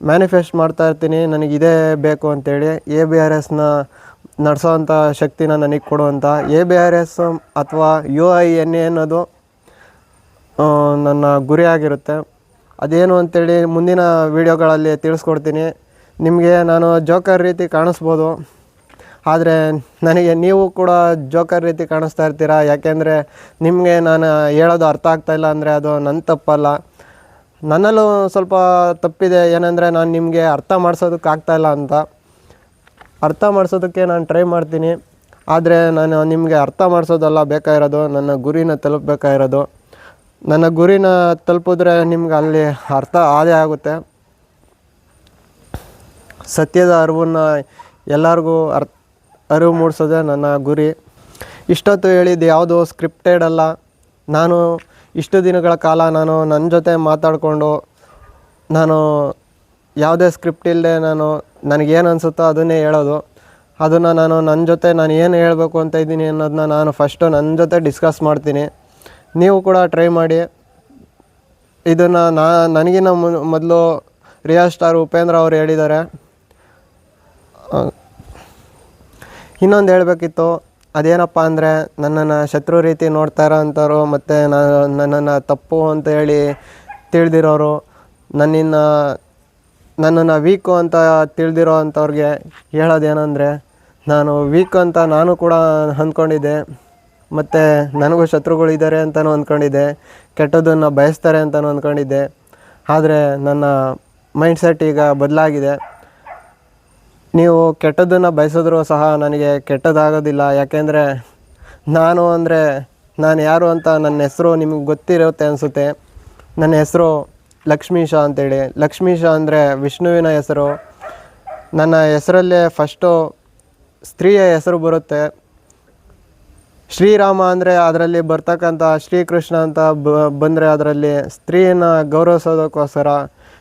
ಮ್ಯಾನಿಫೆಸ್ಟ್ ಮಾಡ್ತಾಯಿರ್ತೀನಿ. ನನಗಿದೇ ಬೇಕು ಅಂತೇಳಿ. ABRSನ ನಡೆಸೋವಂಥ ಶಕ್ತಿನ ನನಗೆ ಕೊಡುವಂಥ ABRS ಅಥವಾ UINA ಅನ್ನೋದು ನನ್ನ ಗುರಿಯಾಗಿರುತ್ತೆ. ಅದೇನು ಅಂತೇಳಿ ಮುಂದಿನ ವೀಡಿಯೋಗಳಲ್ಲಿ ತಿಳಿಸ್ಕೊಡ್ತೀನಿ. ನಿಮಗೆ ನಾನು ಜೋಕರ್ ರೀತಿ ಕಾಣಿಸ್ಬೋದು, ಆದರೆ ನನಗೆ ನೀವು ಕೂಡ ಜೋಕರ್ ರೀತಿ ಕಾಣಿಸ್ತಾ ಇರ್ತೀರ. ಯಾಕೆಂದರೆ ನಿಮಗೆ ನಾನು ಹೇಳೋದು ಅರ್ಥ ಆಗ್ತಾಯಿಲ್ಲ ಅಂದರೆ ಅದು ನನ್ನ ತಪ್ಪಲ್ಲ, ನನ್ನಲ್ಲೂ ಸ್ವಲ್ಪ ತಪ್ಪಿದೆ. ಏನಂದರೆ ನಾನು ನಿಮಗೆ ಅರ್ಥ ಮಾಡಿಸೋದಕ್ಕಾಗ್ತಾಯಿಲ್ಲ ಅಂತ. ಅರ್ಥ ಮಾಡಿಸೋದಕ್ಕೆ ನಾನು ಟ್ರೈ ಮಾಡ್ತೀನಿ. ಆದರೆ ನಾನು ನಿಮಗೆ ಅರ್ಥ ಮಾಡಿಸೋದಲ್ಲ ಬೇಕಾಗಿರೋದು, ನನ್ನ ಗುರಿನ ತಲುಪಬೇಕಾಗಿರೋದು. ನನ್ನ ಗುರಿನ ತಲುಪಿದ್ರೆ ನಿಮ್ಗೆ ಅಲ್ಲಿ ಅರ್ಥ ಆದೇ ಆಗುತ್ತೆ. ಸತ್ಯದ ಅರಿವನ್ನು ಎಲ್ಲರಿಗೂ ಅರಿವು ಮೂಡಿಸೋದೇ ನನ್ನ ಗುರಿ. ಇಷ್ಟೊತ್ತು ಹೇಳಿದ್ದು ಯಾವುದೋ ಸ್ಕ್ರಿಪ್ಟೆಡ್ ಅಲ್ಲ. ನಾನು ಇಷ್ಟು ದಿನಗಳ ಕಾಲ ನನ್ನ ಜೊತೆ ಮಾತಾಡಿಕೊಂಡು, ನಾನು ಯಾವುದೇ ಸ್ಕ್ರಿಪ್ಟ್ ಇಲ್ಲದೆ ನನಗೇನು ಅನಿಸುತ್ತೋ ಅದನ್ನೇ ಹೇಳೋದು. ಅದನ್ನು ನನ್ನ ಜೊತೆ ನಾನು ಏನು ಹೇಳಬೇಕು ಅಂತ ಇದ್ದೀನಿ ಅನ್ನೋದನ್ನ ನಾನು ಫಸ್ಟು ನನ್ನ ಜೊತೆ ಡಿಸ್ಕಸ್ ಮಾಡ್ತೀನಿ. ನೀವು ಕೂಡ ಟ್ರೈ ಮಾಡಿ. ಇದನ್ನು ನನಗಿನ್ನ ಮೊದಲು ರಿಯಲ್ ಸ್ಟಾರ್ ಉಪೇಂದ್ರ ಅವರು ಹೇಳಿದ್ದಾರೆ. ಇನ್ನೊಂದು ಹೇಳಬೇಕಿತ್ತು, ಅದೇನಪ್ಪ ಅಂದರೆ, ನನ್ನನ್ನು ಶತ್ರು ರೀತಿ ನೋಡ್ತಾ ಇರೋಂಥವ್ರು ಮತ್ತು ನನ್ನನ್ನು ತಪ್ಪು ಅಂತ ಹೇಳಿ ತಿಳಿದಿರೋರು, ನನ್ನನ್ನು ವೀಕು ಅಂತ ತಿಳಿದಿರೋ ಅಂಥವ್ರಿಗೆ ಹೇಳೋದೇನೆಂದರೆ, ನಾನು ವೀಕ್ ಅಂತ ನಾನು ಕೂಡ ಅಂದ್ಕೊಂಡಿದ್ದೆ. ಮತ್ತು ನನಗೂ ಶತ್ರುಗಳಿದ್ದಾರೆ ಅಂತಲೂ ಅಂದ್ಕೊಂಡಿದ್ದೆ, ಕೆಟ್ಟದ್ದನ್ನು ಬಯಸ್ತಾರೆ ಅಂತಲೂ ಅಂದ್ಕೊಂಡಿದ್ದೆ. ಆದರೆ ನನ್ನ ಮೈಂಡ್ಸೆಟ್ ಈಗ ಬದಲಾಗಿದೆ. ನೀವು ಕೆಟ್ಟದ್ದನ್ನು ಬಯಸಿದ್ರೂ ಸಹ ನನಗೆ ಕೆಟ್ಟದಾಗೋದಿಲ್ಲ. ಯಾಕೆಂದರೆ ನಾನು ಯಾರು ಅಂತ ನನ್ನ ಹೆಸರು ನಿಮಗೆ ಗೊತ್ತಿರುತ್ತೆ ಅನಿಸುತ್ತೆ. ನನ್ನ ಹೆಸರು ಲಕ್ಷ್ಮೀಶ ಅಂತೇಳಿ. ಲಕ್ಷ್ಮೀಶ ಅಂದರೆ ವಿಷ್ಣುವಿನ ಹೆಸರು. ನನ್ನ ಹೆಸರಲ್ಲೇ ಫಸ್ಟು ಸ್ತ್ರೀಯ ಹೆಸರು ಬರುತ್ತೆ. ಶ್ರೀರಾಮ ಅಂದರೆ ಅದರಲ್ಲಿ ಬರ್ತಕ್ಕಂಥ ಶ್ರೀಕೃಷ್ಣ ಅಂತ ಬಂದರೆ ಅದರಲ್ಲಿ ಸ್ತ್ರೀಯನ್ನು ಗೌರವಿಸೋದಕ್ಕೋಸ್ಕರ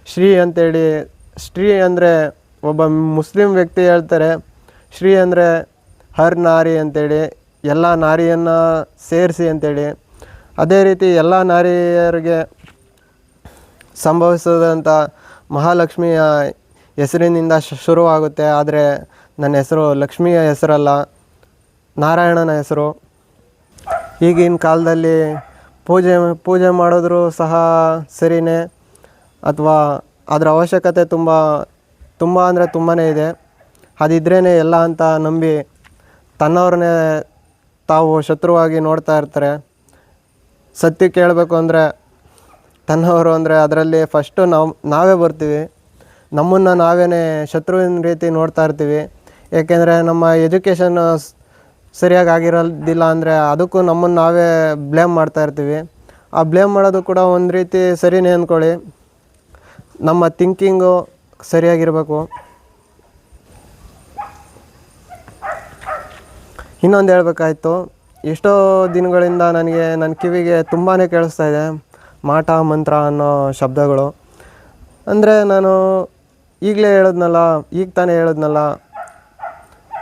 ಶ್ರೀ ಅಂತೇಳಿ. ಶ್ರೀ ಅಂದರೆ ಒಬ್ಬ ಮುಸ್ಲಿಂ ವ್ಯಕ್ತಿ ಹೇಳ್ತಾರೆ, ಶ್ರೀ ಅಂದರೆ ಹರ್ ನಾರಿ ಅಂತೇಳಿ, ಎಲ್ಲ ನಾರಿಯನ್ನು ಸೇರಿಸಿ ಅಂತೇಳಿ. ಅದೇ ರೀತಿ ಎಲ್ಲ ನಾರಿಯರಿಗೆ ಸಂಭವಿಸೋದಂಥ ಮಹಾಲಕ್ಷ್ಮಿಯ ಹೆಸರಿನಿಂದ ಶುರುವಾಗುತ್ತೆ. ಆದರೆ ನನ್ನ ಹೆಸರು ಲಕ್ಷ್ಮಿಯ ಹೆಸರಲ್ಲ, ನಾರಾಯಣನ ಹೆಸರು. ಈಗಿನ ಕಾಲದಲ್ಲಿ ಪೂಜೆ ಮಾಡಿದ್ರೂ ಸಹ ಸರಿಯೇ, ಅಥವಾ ಅದರ ಅವಶ್ಯಕತೆ ತುಂಬ ಅಂದರೆ ತುಂಬಾ ಇದೆ. ಅದಿದ್ರೇ ಎಲ್ಲ ಅಂತ ನಂಬಿ ತನ್ನವ್ರನ್ನೇ ತಾವು ಶತ್ರುವಾಗಿ ನೋಡ್ತಾ ಇರ್ತಾರೆ. ಸತ್ಯಕ್ಕೆ ಹೇಳಬೇಕು ಅಂದರೆ ತನ್ನವರು ಅಂದರೆ ಅದರಲ್ಲಿ ಫಸ್ಟು ನಾವೇ ಬರ್ತೀವಿ. ನಮ್ಮನ್ನು ನಾವೇ ಶತ್ರುವಿನ ರೀತಿ ನೋಡ್ತಾ ಇರ್ತೀವಿ. ಏಕೆಂದರೆ ನಮ್ಮ ಎಜುಕೇಷನ್ ಸರಿಯಾಗಿ ಆಗಿರೋದಿಲ್ಲ ಅಂದರೆ ಅದಕ್ಕೂ ನಮ್ಮನ್ನು ನಾವೇ ಬ್ಲೇಮ್ ಮಾಡ್ತಾ ಇರ್ತೀವಿ. ಆ ಬ್ಲೇಮ್ ಮಾಡೋದು ಕೂಡ ಒಂದು ರೀತಿ ಸರಿನೇ ಅಂದ್ಕೊಳ್ಳಿ. ನಮ್ಮ ಥಿಂಕಿಂಗು ಸರಿಯಾಗಿರಬೇಕು. ಇನ್ನೊಂದು ಹೇಳಬೇಕಾಯ್ತು, ಎಷ್ಟೋ ದಿನಗಳಿಂದ ನನಗೆ ನನ್ನ ಕಿವಿಗೆ ತುಂಬಾ ಕೇಳಿಸ್ತಾ ಇದೆ ಮಾಟ ಮಂತ್ರ ಅನ್ನೋ ಶಬ್ದಗಳು. ಅಂದರೆ ನಾನು ಈಗ ತಾನೇ ಹೇಳಿದ್ನಲ್ಲ,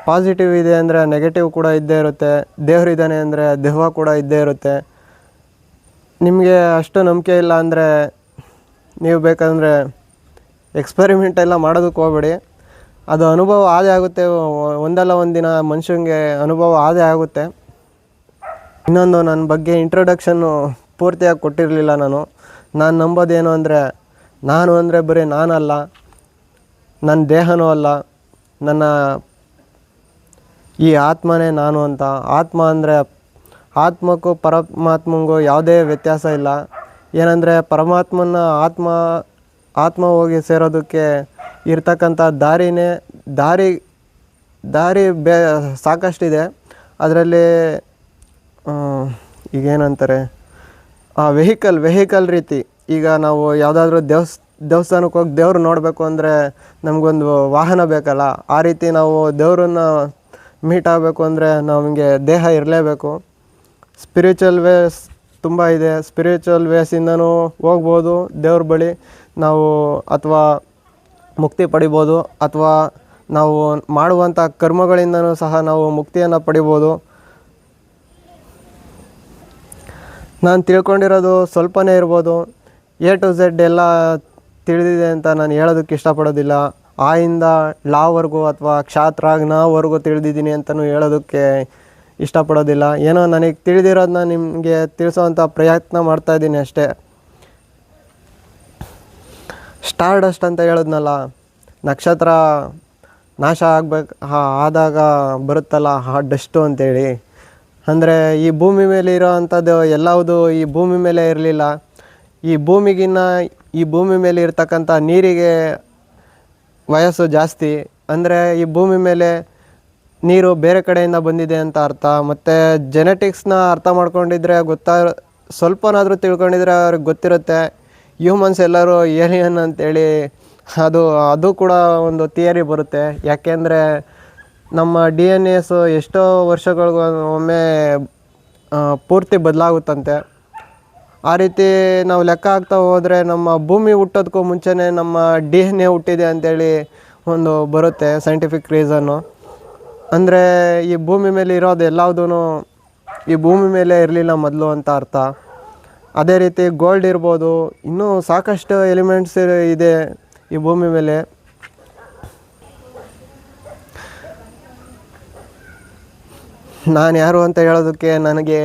ಪಾಸಿಟಿವ್ ಇದೆ ಅಂದರೆ ನೆಗೆಟಿವ್ ಕೂಡ ಇದ್ದೇ ಇರುತ್ತೆ. ದೇವರಿದ್ದಾನೆ ಅಂದರೆ ದೆವ್ವ ಕೂಡ ಇದ್ದೇ ಇರುತ್ತೆ. ನಿಮಗೆ ಅಷ್ಟು ನಂಬಿಕೆ ಇಲ್ಲ ಅಂದರೆ ನೀವು ಬೇಕಂದರೆ ಎಕ್ಸ್ಪೆರಿಮೆಂಟ್ ಎಲ್ಲ ಮಾಡೋದಕ್ಕೆ ಹೋಗ್ಬೇಡಿ. ಅದು ಅನುಭವ ಆದೇ ಆಗುತ್ತೆ. ಒಂದಲ್ಲ ಒಂದು ದಿನ ಮನುಷ್ಯನಿಗೆ ಅನುಭವ ಆದೇ ಆಗುತ್ತೆ. ಇನ್ನೊಂದು, ನನ್ನ ಬಗ್ಗೆ ಇಂಟ್ರೊಡಕ್ಷನ್ನು ಪೂರ್ತಿಯಾಗಿ ಕೊಟ್ಟಿರಲಿಲ್ಲ. ನಾನು ನಂಬೋದೇನು ಅಂದರೆ, ನಾನು ಅಂದರೆ ಬರೀ ನಾನಲ್ಲ, ನನ್ನ ದೇಹನೂ ಅಲ್ಲ, ನನ್ನ ಈ ಆತ್ಮನೇ ನಾನು ಅಂತ. ಆತ್ಮ ಅಂದರೆ ಆತ್ಮಕ್ಕೂ ಪರಮಾತ್ಮಂಗೂ ಯಾವುದೇ ವ್ಯತ್ಯಾಸ ಇಲ್ಲ. ಏನಂದರೆ ಪರಮಾತ್ಮನ ಆತ್ಮ ಹೋಗಿ ಸೇರೋದಕ್ಕೆ ಇರ್ತಕ್ಕಂಥ ದಾರಿ ಸಾಕಷ್ಟಿದೆ. ಅದರಲ್ಲಿ ಈಗೇನಂತಾರೆ, ವೆಹಿಕಲ್ ರೀತಿ. ಈಗ ನಾವು ಯಾವುದಾದ್ರೂ ದೇವಸ್ಥಾನಕ್ಕೆ ಹೋಗಿ ದೇವ್ರು ನೋಡಬೇಕು ಅಂದರೆ ನಮಗೊಂದು ವಾಹನ ಬೇಕಲ್ಲ. ಆ ರೀತಿ ನಾವು ದೇವ್ರನ್ನ ಮೀಟ್ ಆಗಬೇಕು ಅಂದರೆ ನಮಗೆ ದೇಹ ಇರಲೇಬೇಕು. ಸ್ಪಿರಿಚುವಲ್ ವೇಸ್ ತುಂಬ ಇದೆ. ಸ್ಪಿರಿಚುವಲ್ ವೇಸಿಂದನೂ ಹೋಗ್ಬೋದು ದೇವ್ರ ಬಳಿ ನಾವು, ಅಥವಾ ಮುಕ್ತಿ ಪಡಿಬೋದು, ಅಥವಾ ನಾವು ಮಾಡುವಂಥ ಕರ್ಮಗಳಿಂದನೂ ಸಹ ನಾವು ಮುಕ್ತಿಯನ್ನು ಪಡಿಬೋದು. ನಾನು ತಿಳ್ಕೊಂಡಿರೋದು ಸ್ವಲ್ಪನೇ ಇರ್ಬೋದು. A to Z ಎಲ್ಲ ತಿಳಿದಿದೆ ಅಂತ ನಾನು ಹೇಳೋದಕ್ಕೆ ಇಷ್ಟಪಡೋದಿಲ್ಲ. ಆ ಇಂದ ಲಾವರೆಗೂ ಅಥವಾ ಕ್ಷಾತ್ರಾಗ್ನವರೆಗೂ ತಿಳಿದಿದ್ದೀನಿ ಅಂತಲೂ ಹೇಳೋದಕ್ಕೆ ಇಷ್ಟಪಡೋದಿಲ್ಲ. ಏನೋ ನನಗೆ ತಿಳಿದಿರೋದನ್ನ ನಿಮಗೆ ತಿಳಿಸೋವಂಥ ಪ್ರಯತ್ನ ಮಾಡ್ತಾಯಿದ್ದೀನಿ ಅಷ್ಟೇ. ಸ್ಟಾರ್ ಡಸ್ಟ್ ಅಂತ ಹೇಳಿದ್ನಲ್ಲ, ನಕ್ಷತ್ರ ನಾಶ ಆದಾಗ ಬರುತ್ತಲ್ಲ ಆ ಡಸ್ಟು ಅಂತೇಳಿ. ಅಂದರೆ ಈ ಭೂಮಿ ಮೇಲೆ ಇರೋ ಅಂಥದ್ದು ಎಲ್ಲವುದು ಈ ಭೂಮಿ ಮೇಲೆ ಇರಲಿಲ್ಲ. ಈ ಭೂಮಿ ಮೇಲೆ ಇರ್ತಕ್ಕಂಥ ನೀರಿಗೆ ವಯಸ್ಸು ಜಾಸ್ತಿ. ಅಂದರೆ ಈ ಭೂಮಿ ಮೇಲೆ ನೀರು ಬೇರೆ ಕಡೆಯಿಂದ ಬಂದಿದೆ ಅಂತ ಅರ್ಥ. ಮತ್ತು ಜೆನೆಟಿಕ್ಸ್ನ ಅರ್ಥ ಮಾಡ್ಕೊಂಡಿದ್ರೆ ಸ್ವಲ್ಪನಾದರೂ ತಿಳ್ಕೊಂಡಿದ್ರೆ ಅವ್ರಿಗೆ ಗೊತ್ತಿರುತ್ತೆ. ಹ್ಯೂಮನ್ಸ್ ಎಲ್ಲರೂ ಏಲಿಯನ್ ಅಂತೇಳಿ ಅದು ಕೂಡ ಒಂದು ಥಿಯರಿ ಬರುತ್ತೆ. ಯಾಕೆಂದರೆ ನಮ್ಮ DNA ಎಷ್ಟೋ ವರ್ಷಗಳಿಗೊಮ್ಮೆ ಪೂರ್ತಿ ಬದಲಾಗುತ್ತಂತೆ. ಆ ರೀತಿ ನಾವು ಲೆಕ್ಕ ಹಾಕ್ತಾ ಹೋದರೆ ನಮ್ಮ ಭೂಮಿ ಹುಟ್ಟೋದಕ್ಕೂ ಮುಂಚೆನೇ ನಮ್ಮ DNA ಹುಟ್ಟಿದೆ ಅಂಥೇಳಿ ಒಂದು ಬರುತ್ತೆ ಸೈಂಟಿಫಿಕ್ ರೀಸನ್ನು. ಅಂದರೆ ಈ ಭೂಮಿ ಮೇಲೆ ಇರೋದು ಎಲ್ಲದೂ ಈ ಭೂಮಿ ಮೇಲೆ ಇರಲಿಲ್ಲ ಮೊದಲು ಅಂತ ಅರ್ಥ. ಅದೇ ರೀತಿ ಗೋಲ್ಡ್ ಇರ್ಬೋದು, ಇನ್ನೂ ಸಾಕಷ್ಟು ಎಲಿಮೆಂಟ್ಸ್ ಇದೆ ಈ ಭೂಮಿ ಮೇಲೆ. ನಾನು ಯಾರು ಅಂತ ಹೇಳೋದಕ್ಕೆ ನನಗೆ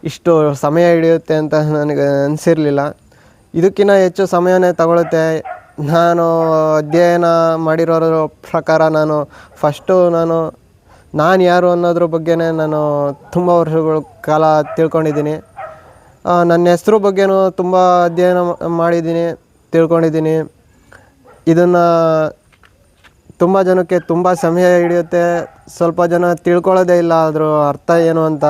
ಇಷ್ಟು ಸಮಯ ಹಿಡಿಯುತ್ತೆ ಅಂತ ನನಗೆ ಅನಿಸಿರಲಿಲ್ಲ. ಇದಕ್ಕಿಂತ ಹೆಚ್ಚು ಸಮಯನೇ ತಗೊಳುತ್ತೆ. ನಾನು ಅಧ್ಯಯನ ಮಾಡಿರೋದ್ರ ಪ್ರಕಾರ ನಾನು ಯಾರು ಅನ್ನೋದ್ರ ಬಗ್ಗೆನೇ ನಾನು ತುಂಬ ವರ್ಷಗಳ ಕಾಲ ತಿಳ್ಕೊಂಡಿದ್ದೀನಿ. ನನ್ನ ಹೆಸ್ರು ಬಗ್ಗೆನೂ ತುಂಬ ಅಧ್ಯಯನ ಮಾಡಿದ್ದೀನಿ, ತಿಳ್ಕೊಂಡಿದ್ದೀನಿ. ಇದನ್ನು ತುಂಬ ಜನಕ್ಕೆ ತುಂಬ ಸಮಯ ಹಿಡಿಯುತ್ತೆ. ಸ್ವಲ್ಪ ಜನ ತಿಳ್ಕೊಳ್ಳೋದೇ ಇಲ್ಲ ಅದ್ರ ಅರ್ಥ ಏನು ಅಂತ.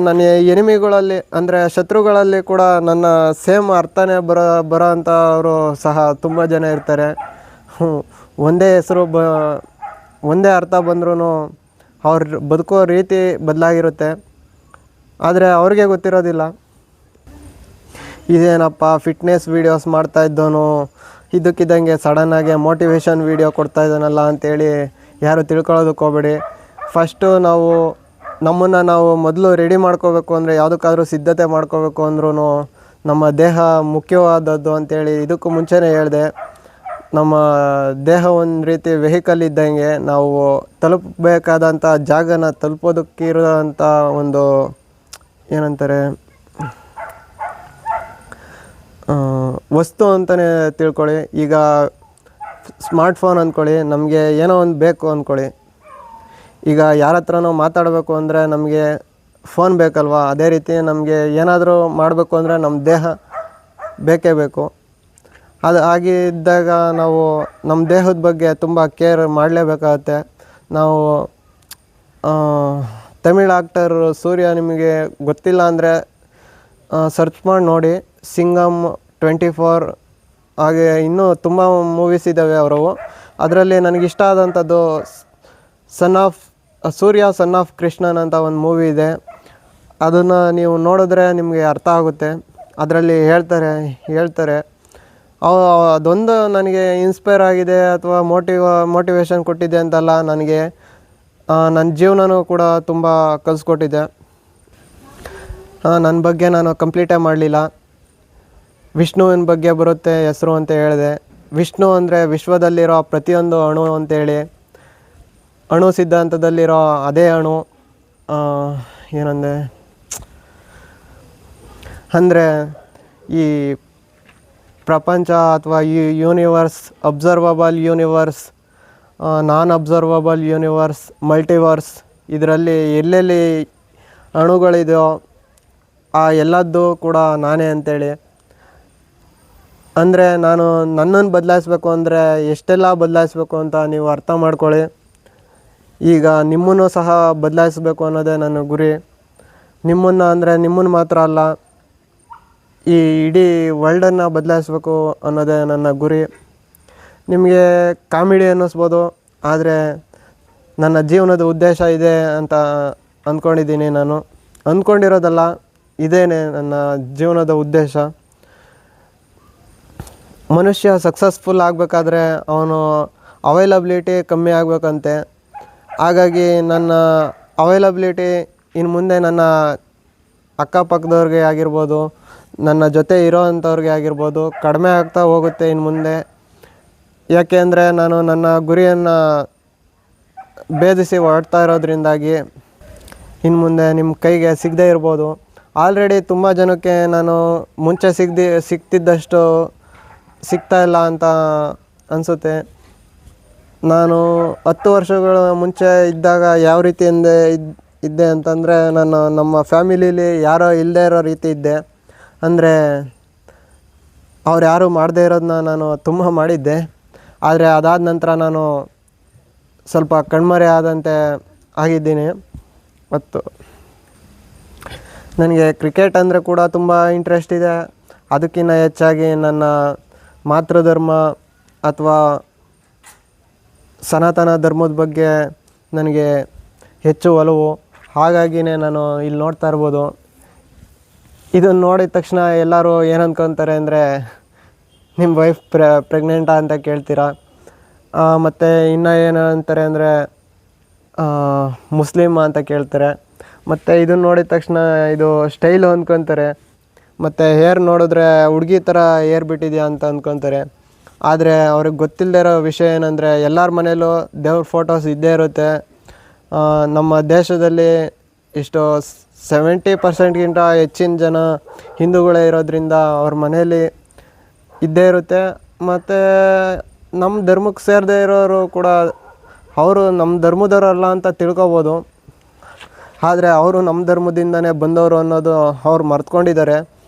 ನನ್ನ ಎನಿಮಿಗಳಲ್ಲಿ ಅಂದರೆ ಶತ್ರುಗಳಲ್ಲಿ ಕೂಡ ನನ್ನ ಸೇಮ್ ಅರ್ಥನೇ ಬರೋ ಅಂಥವರು ಸಹ ತುಂಬ ಜನ ಇರ್ತಾರೆ. ಒಂದೇ ಹೆಸರು ಒಂದೇ ಅರ್ಥ ಬಂದ್ರೂ ಅವ್ರ ಬದುಕೋ ರೀತಿ ಬದಲಾಗಿರುತ್ತೆ. ಆದರೆ ಅವ್ರಿಗೆ ಗೊತ್ತಿರೋದಿಲ್ಲ. ಇದೇನಪ್ಪ ಫಿಟ್ನೆಸ್ ವೀಡಿಯೋಸ್ ಮಾಡ್ತಾಯಿದ್ದವನು ಇದ್ದಕ್ಕಿದ್ದಂಗೆ ಸಡನ್ನಾಗಿ ಮೋಟಿವೇಶನ್ ವೀಡಿಯೋ ಕೊಡ್ತಾಯಿದ್ದಾನಲ್ಲ ಅಂಥೇಳಿ ಯಾರು ತಿಳ್ಕೊಳ್ಳೋದಕ್ಕೆ ಹೋಗ್ಬೇಡಿ. ಫಸ್ಟು ನಮ್ಮನ್ನು ನಾವು ಮೊದಲು ರೆಡಿ ಮಾಡ್ಕೋಬೇಕು. ಅಂದರೆ ಯಾವುದಕ್ಕಾದ್ರೂ ಸಿದ್ಧತೆ ಮಾಡ್ಕೋಬೇಕು ಅಂದ್ರೂ ನಮ್ಮ ದೇಹ ಮುಖ್ಯವಾದದ್ದು ಅಂಥೇಳಿ ಇದಕ್ಕೂ ಮುಂಚೆನೇ ಹೇಳಿದೆ. ನಮ್ಮ ದೇಹ ಒಂದು ರೀತಿ ವೆಹಿಕಲ್ ಇದ್ದಂಗೆ. ನಾವು ತಲುಪಬೇಕಾದಂಥ ಜಾಗನ ತಲುಪೋದಕ್ಕಿರೋಂಥ ಒಂದು ಏನಂತಾರೆ ವಸ್ತು ಅಂತಲೇ ತಿಳ್ಕೊಳ್ಳಿ. ಈಗ ಸ್ಮಾರ್ಟ್ಫೋನ್ ಅಂದ್ಕೊಳ್ಳಿ, ನಮಗೆ ಏನೋ ಒಂದು ಬೇಕು ಅಂದ್ಕೊಳ್ಳಿ. ಈಗ ಯಾರ ಹತ್ರನೋ ಮಾತಾಡಬೇಕು ಅಂದರೆ ನಮಗೆ ಫೋನ್ ಬೇಕಲ್ವಾ, ಅದೇ ರೀತಿ ನಮಗೆ ಏನಾದರೂ ಮಾಡಬೇಕು ಅಂದರೆ ನಮ್ಮ ದೇಹ ಬೇಕೇ ಬೇಕು. ಅದು ಆಗಿದ್ದಾಗ ನಾವು ನಮ್ಮ ದೇಹದ ಬಗ್ಗೆ ತುಂಬ ಕೇರ್ ಮಾಡಲೇಬೇಕಾಗತ್ತೆ. ನಾವು ತಮಿಳ್ ಆಕ್ಟರ್ ಸೂರ್ಯ ನಿಮಗೆ ಗೊತ್ತಿಲ್ಲ ಅಂದರೆ ಸರ್ಚ್ ಮಾಡಿ ನೋಡಿ, ಸಿಂಗಮ್ 24 ಹಾಗೆ ಇನ್ನೂ ತುಂಬ ಮೂವೀಸ್ ಇದ್ದಾವೆ ಅವರವು. ಅದರಲ್ಲಿ ನನಗಿಷ್ಟ ಆದಂಥದ್ದು ಸೂರ್ಯ ಸನ್ ಆಫ್ ಕೃಷ್ಣನ್ ಅಂತ ಒಂದು ಮೂವಿ ಇದೆ. ಅದನ್ನು ನೀವು ನೋಡಿದ್ರೆ ನಿಮಗೆ ಅರ್ಥ ಆಗುತ್ತೆ. ಅದರಲ್ಲಿ ಹೇಳ್ತಾರೆ ಅದೊಂದು ನನಗೆ ಇನ್ಸ್ಪೈರ್ ಆಗಿದೆ ಅಥವಾ ಮೋಟಿವೇಶನ್ ಕೊಟ್ಟಿದೆ ಅಂತಲ್ಲ, ನನಗೆ ನನ್ನ ಜೀವನನೂ ಕೂಡ ತುಂಬ ಕಲಿಸ್ಕೊಟ್ಟಿದೆ. ನನ್ನ ಬಗ್ಗೆ ನಾನು ಕಂಪ್ಲೀಟೇ ಮಾಡಲಿಲ್ಲ. ವಿಷ್ಣುವಿನ ಬಗ್ಗೆ ಬರುತ್ತೆ ಹೆಸರು ಅಂತ ಹೇಳಿದೆ. ವಿಷ್ಣು ಅಂದರೆ ವಿಶ್ವದಲ್ಲಿರೋ ಪ್ರತಿಯೊಂದು ಅಣು ಅಂತೇಳಿ, ಅಣು ಸಿದ್ಧಾಂತದಲ್ಲಿರೋ ಅದೇ ಅಣು. ಏನಂದರೆ ಅಂದರೆ ಈ ಪ್ರಪಂಚ ಅಥವಾ ಈ ಯೂನಿವರ್ಸ್, ಅಬ್ಸರ್ವಬಲ್ ಯೂನಿವರ್ಸ್, ನಾನ್ ಅಬ್ಸರ್ವಬಲ್ ಯೂನಿವರ್ಸ್, ಮಲ್ಟಿವರ್ಸ್, ಇದರಲ್ಲಿ ಎಲ್ಲೆಲ್ಲಿ ಅಣುಗಳಿದೆಯೋ ಆ ಎಲ್ಲದ್ದು ಕೂಡ ನಾನೇ ಅಂತೇಳಿ. ಅಂದರೆ ನಾನು ನನ್ನನ್ನು ಬದಲಾಯಿಸ್ಬೇಕು ಅಂದರೆ ಎಷ್ಟೆಲ್ಲ ಬದಲಾಯಿಸ್ಬೇಕು ಅಂತ ನೀವು ಅರ್ಥ ಮಾಡ್ಕೊಳ್ಳಿ. ಈಗ ನಿಮ್ಮನ್ನು ಸಹ ಬದಲಾಯಿಸಬೇಕು ಅನ್ನೋದೇ ನನ್ನ ಗುರಿ. ನಿಮ್ಮನ್ನು ಅಂದರೆ ನಿಮ್ಮನ್ನು ಮಾತ್ರ ಅಲ್ಲ, ಈ ಇಡೀ ವರ್ಲ್ಡನ್ನು ಬದಲಾಯಿಸ್ಬೇಕು ಅನ್ನೋದೇ ನನ್ನ ಗುರಿ. ನಿಮಗೆ ಕಾಮಿಡಿ ಅನ್ನಿಸ್ಬೋದು, ಆದರೆ ನನ್ನ ಜೀವನದ ಉದ್ದೇಶ ಇದೆ ಅಂತ ಅಂದ್ಕೊಂಡಿದ್ದೀನಿ. ನಾನು ಅಂದ್ಕೊಂಡಿರೋದಲ್ಲ, ಇದೇನೆ ನನ್ನ ಜೀವನದ ಉದ್ದೇಶ. ಮನುಷ್ಯ ಸಕ್ಸಸ್ಫುಲ್ ಆಗಬೇಕಾದ್ರೆ ಅವನು ಅವೈಲಬಿಲಿಟಿ ಕಮ್ಮಿ ಆಗಬೇಕಂತೆ. ಹಾಗಾಗಿ ನನ್ನ ಅವೈಲಬಿಲಿಟಿ ಇನ್ನು ಮುಂದೆ ನನ್ನ ಅಕ್ಕಪಕ್ಕದವ್ರಿಗೆ ಆಗಿರ್ಬೋದು, ನನ್ನ ಜೊತೆ ಇರೋ ಅಂಥವ್ರಿಗೆ ಆಗಿರ್ಬೋದು ಕಡಿಮೆ ಆಗ್ತಾ ಹೋಗುತ್ತೆ ಇನ್ನು ಮುಂದೆ. ಯಾಕೆ ಅಂದರೆ ನಾನು ನನ್ನ ಗುರಿಯನ್ನು ಭೇದಿಸಿ ಹೊರಡ್ತಾ ಇರೋದ್ರಿಂದಾಗಿ ಇನ್ನು ಮುಂದೆ ನಿಮ್ಮ ಕೈಗೆ ಸಿಗದೇ ಇರ್ಬೋದು. ಆಲ್ರೆಡಿ ತುಂಬ ಜನಕ್ಕೆ ನಾನು ಮುಂಚೆ ಸಿಗ್ತಿದ್ದಷ್ಟು ಸಿಗ್ತಾಯಿಲ್ಲ ಅಂತ ಅನಿಸುತ್ತೆ. ನಾನು 10 ವರ್ಷಗಳ ಮುಂಚೆ ಇದ್ದಾಗ ಯಾವ ರೀತಿಯಿಂದ ಇದ್ದೆ ಅಂತಂದರೆ, ನಮ್ಮ ಫ್ಯಾಮಿಲೀಲಿ ಯಾರೋ ಇಲ್ಲದೇ ಇರೋ ರೀತಿ ಇದ್ದೆ. ಅಂದರೆ ಅವ್ರು ಯಾರೂ ಮಾಡದೇ ಇರೋದನ್ನ ನಾನು ತುಂಬ ಮಾಡಿದ್ದೆ. ಆದರೆ ಅದಾದ ನಂತರ ನಾನು ಸ್ವಲ್ಪ ಕಣ್ಮರೆ ಆದಂತೆ ಆಗಿದ್ದೀನಿ. ಮತ್ತು ನನಗೆ ಕ್ರಿಕೆಟ್ ಅಂದರೆ ಕೂಡ ತುಂಬ ಇಂಟ್ರೆಸ್ಟ್ ಇದೆ. ಅದಕ್ಕಿಂತ ಹೆಚ್ಚಾಗಿ ನನ್ನ ಮಾತೃಧರ್ಮ ಅಥವಾ ಸನಾತನ ಧರ್ಮದ ಬಗ್ಗೆ ನನಗೆ ಹೆಚ್ಚು ಒಲವು. ಹಾಗಾಗಿಯೇ ನಾನು ಇಲ್ಲಿ ನೋಡ್ತಾ ಇರ್ಬೋದು. ಇದನ್ನು ನೋಡಿದ ತಕ್ಷಣ ಎಲ್ಲರೂ ಏನು ಅಂದ್ಕೊತಾರೆ ಅಂದರೆ, ನಿಮ್ಮ ವೈಫ್ ಪ್ರೆಗ್ನೆಂಟಾ ಅಂತ ಕೇಳ್ತೀರಾ. ಮತ್ತು ಇನ್ನು ಏನು ಅಂತಾರೆ ಅಂದರೆ ಮುಸ್ಲಿಮ ಅಂತ ಕೇಳ್ತಾರೆ. ಮತ್ತು ಇದನ್ನು ನೋಡಿದ ತಕ್ಷಣ ಇದು ಸ್ಟೈಲು ಅಂದ್ಕೊತಾರೆ. ಮತ್ತು ಹೇರ್ ನೋಡಿದ್ರೆ ಹುಡುಗಿ ಥರ ಹೇರ್ ಬಿಟ್ಟಿದೆಯಾ ಅಂತ ಅಂದ್ಕೊತಾರೆ. ಆದರೆ ಅವ್ರಿಗೆ ಗೊತ್ತಿಲ್ಲದೆ ಇರೋ ವಿಷಯ ಏನಂದರೆ, ಎಲ್ಲರ ಮನೇಲೂ ದೇವ್ರ ಫೋಟೋಸ್ ಇದ್ದೇ ಇರುತ್ತೆ. ನಮ್ಮ ದೇಶದಲ್ಲಿ ಇಷ್ಟು 70% ಹೆಚ್ಚಿನ ಜನ ಹಿಂದೂಗಳೇ ಇರೋದ್ರಿಂದ ಅವ್ರ ಮನೇಲಿ ಇದ್ದೇ ಇರುತ್ತೆ. ಮತ್ತು ನಮ್ಮ ಧರ್ಮಕ್ಕೆ ಸೇರದೇ ಇರೋರು ಕೂಡ ಅವರು ನಮ್ಮ ಧರ್ಮದವರಲ್ಲ ಅಂತ ತಿಳ್ಕೊಬೋದು. ಆದರೆ ಅವರು ನಮ್ಮ ಧರ್ಮದಿಂದನೇ ಬಂದವರು ಅನ್ನೋದು ಅವ್ರು ಮರ್ತ್ಕೊಂಡಿದ್ದಾರೆ.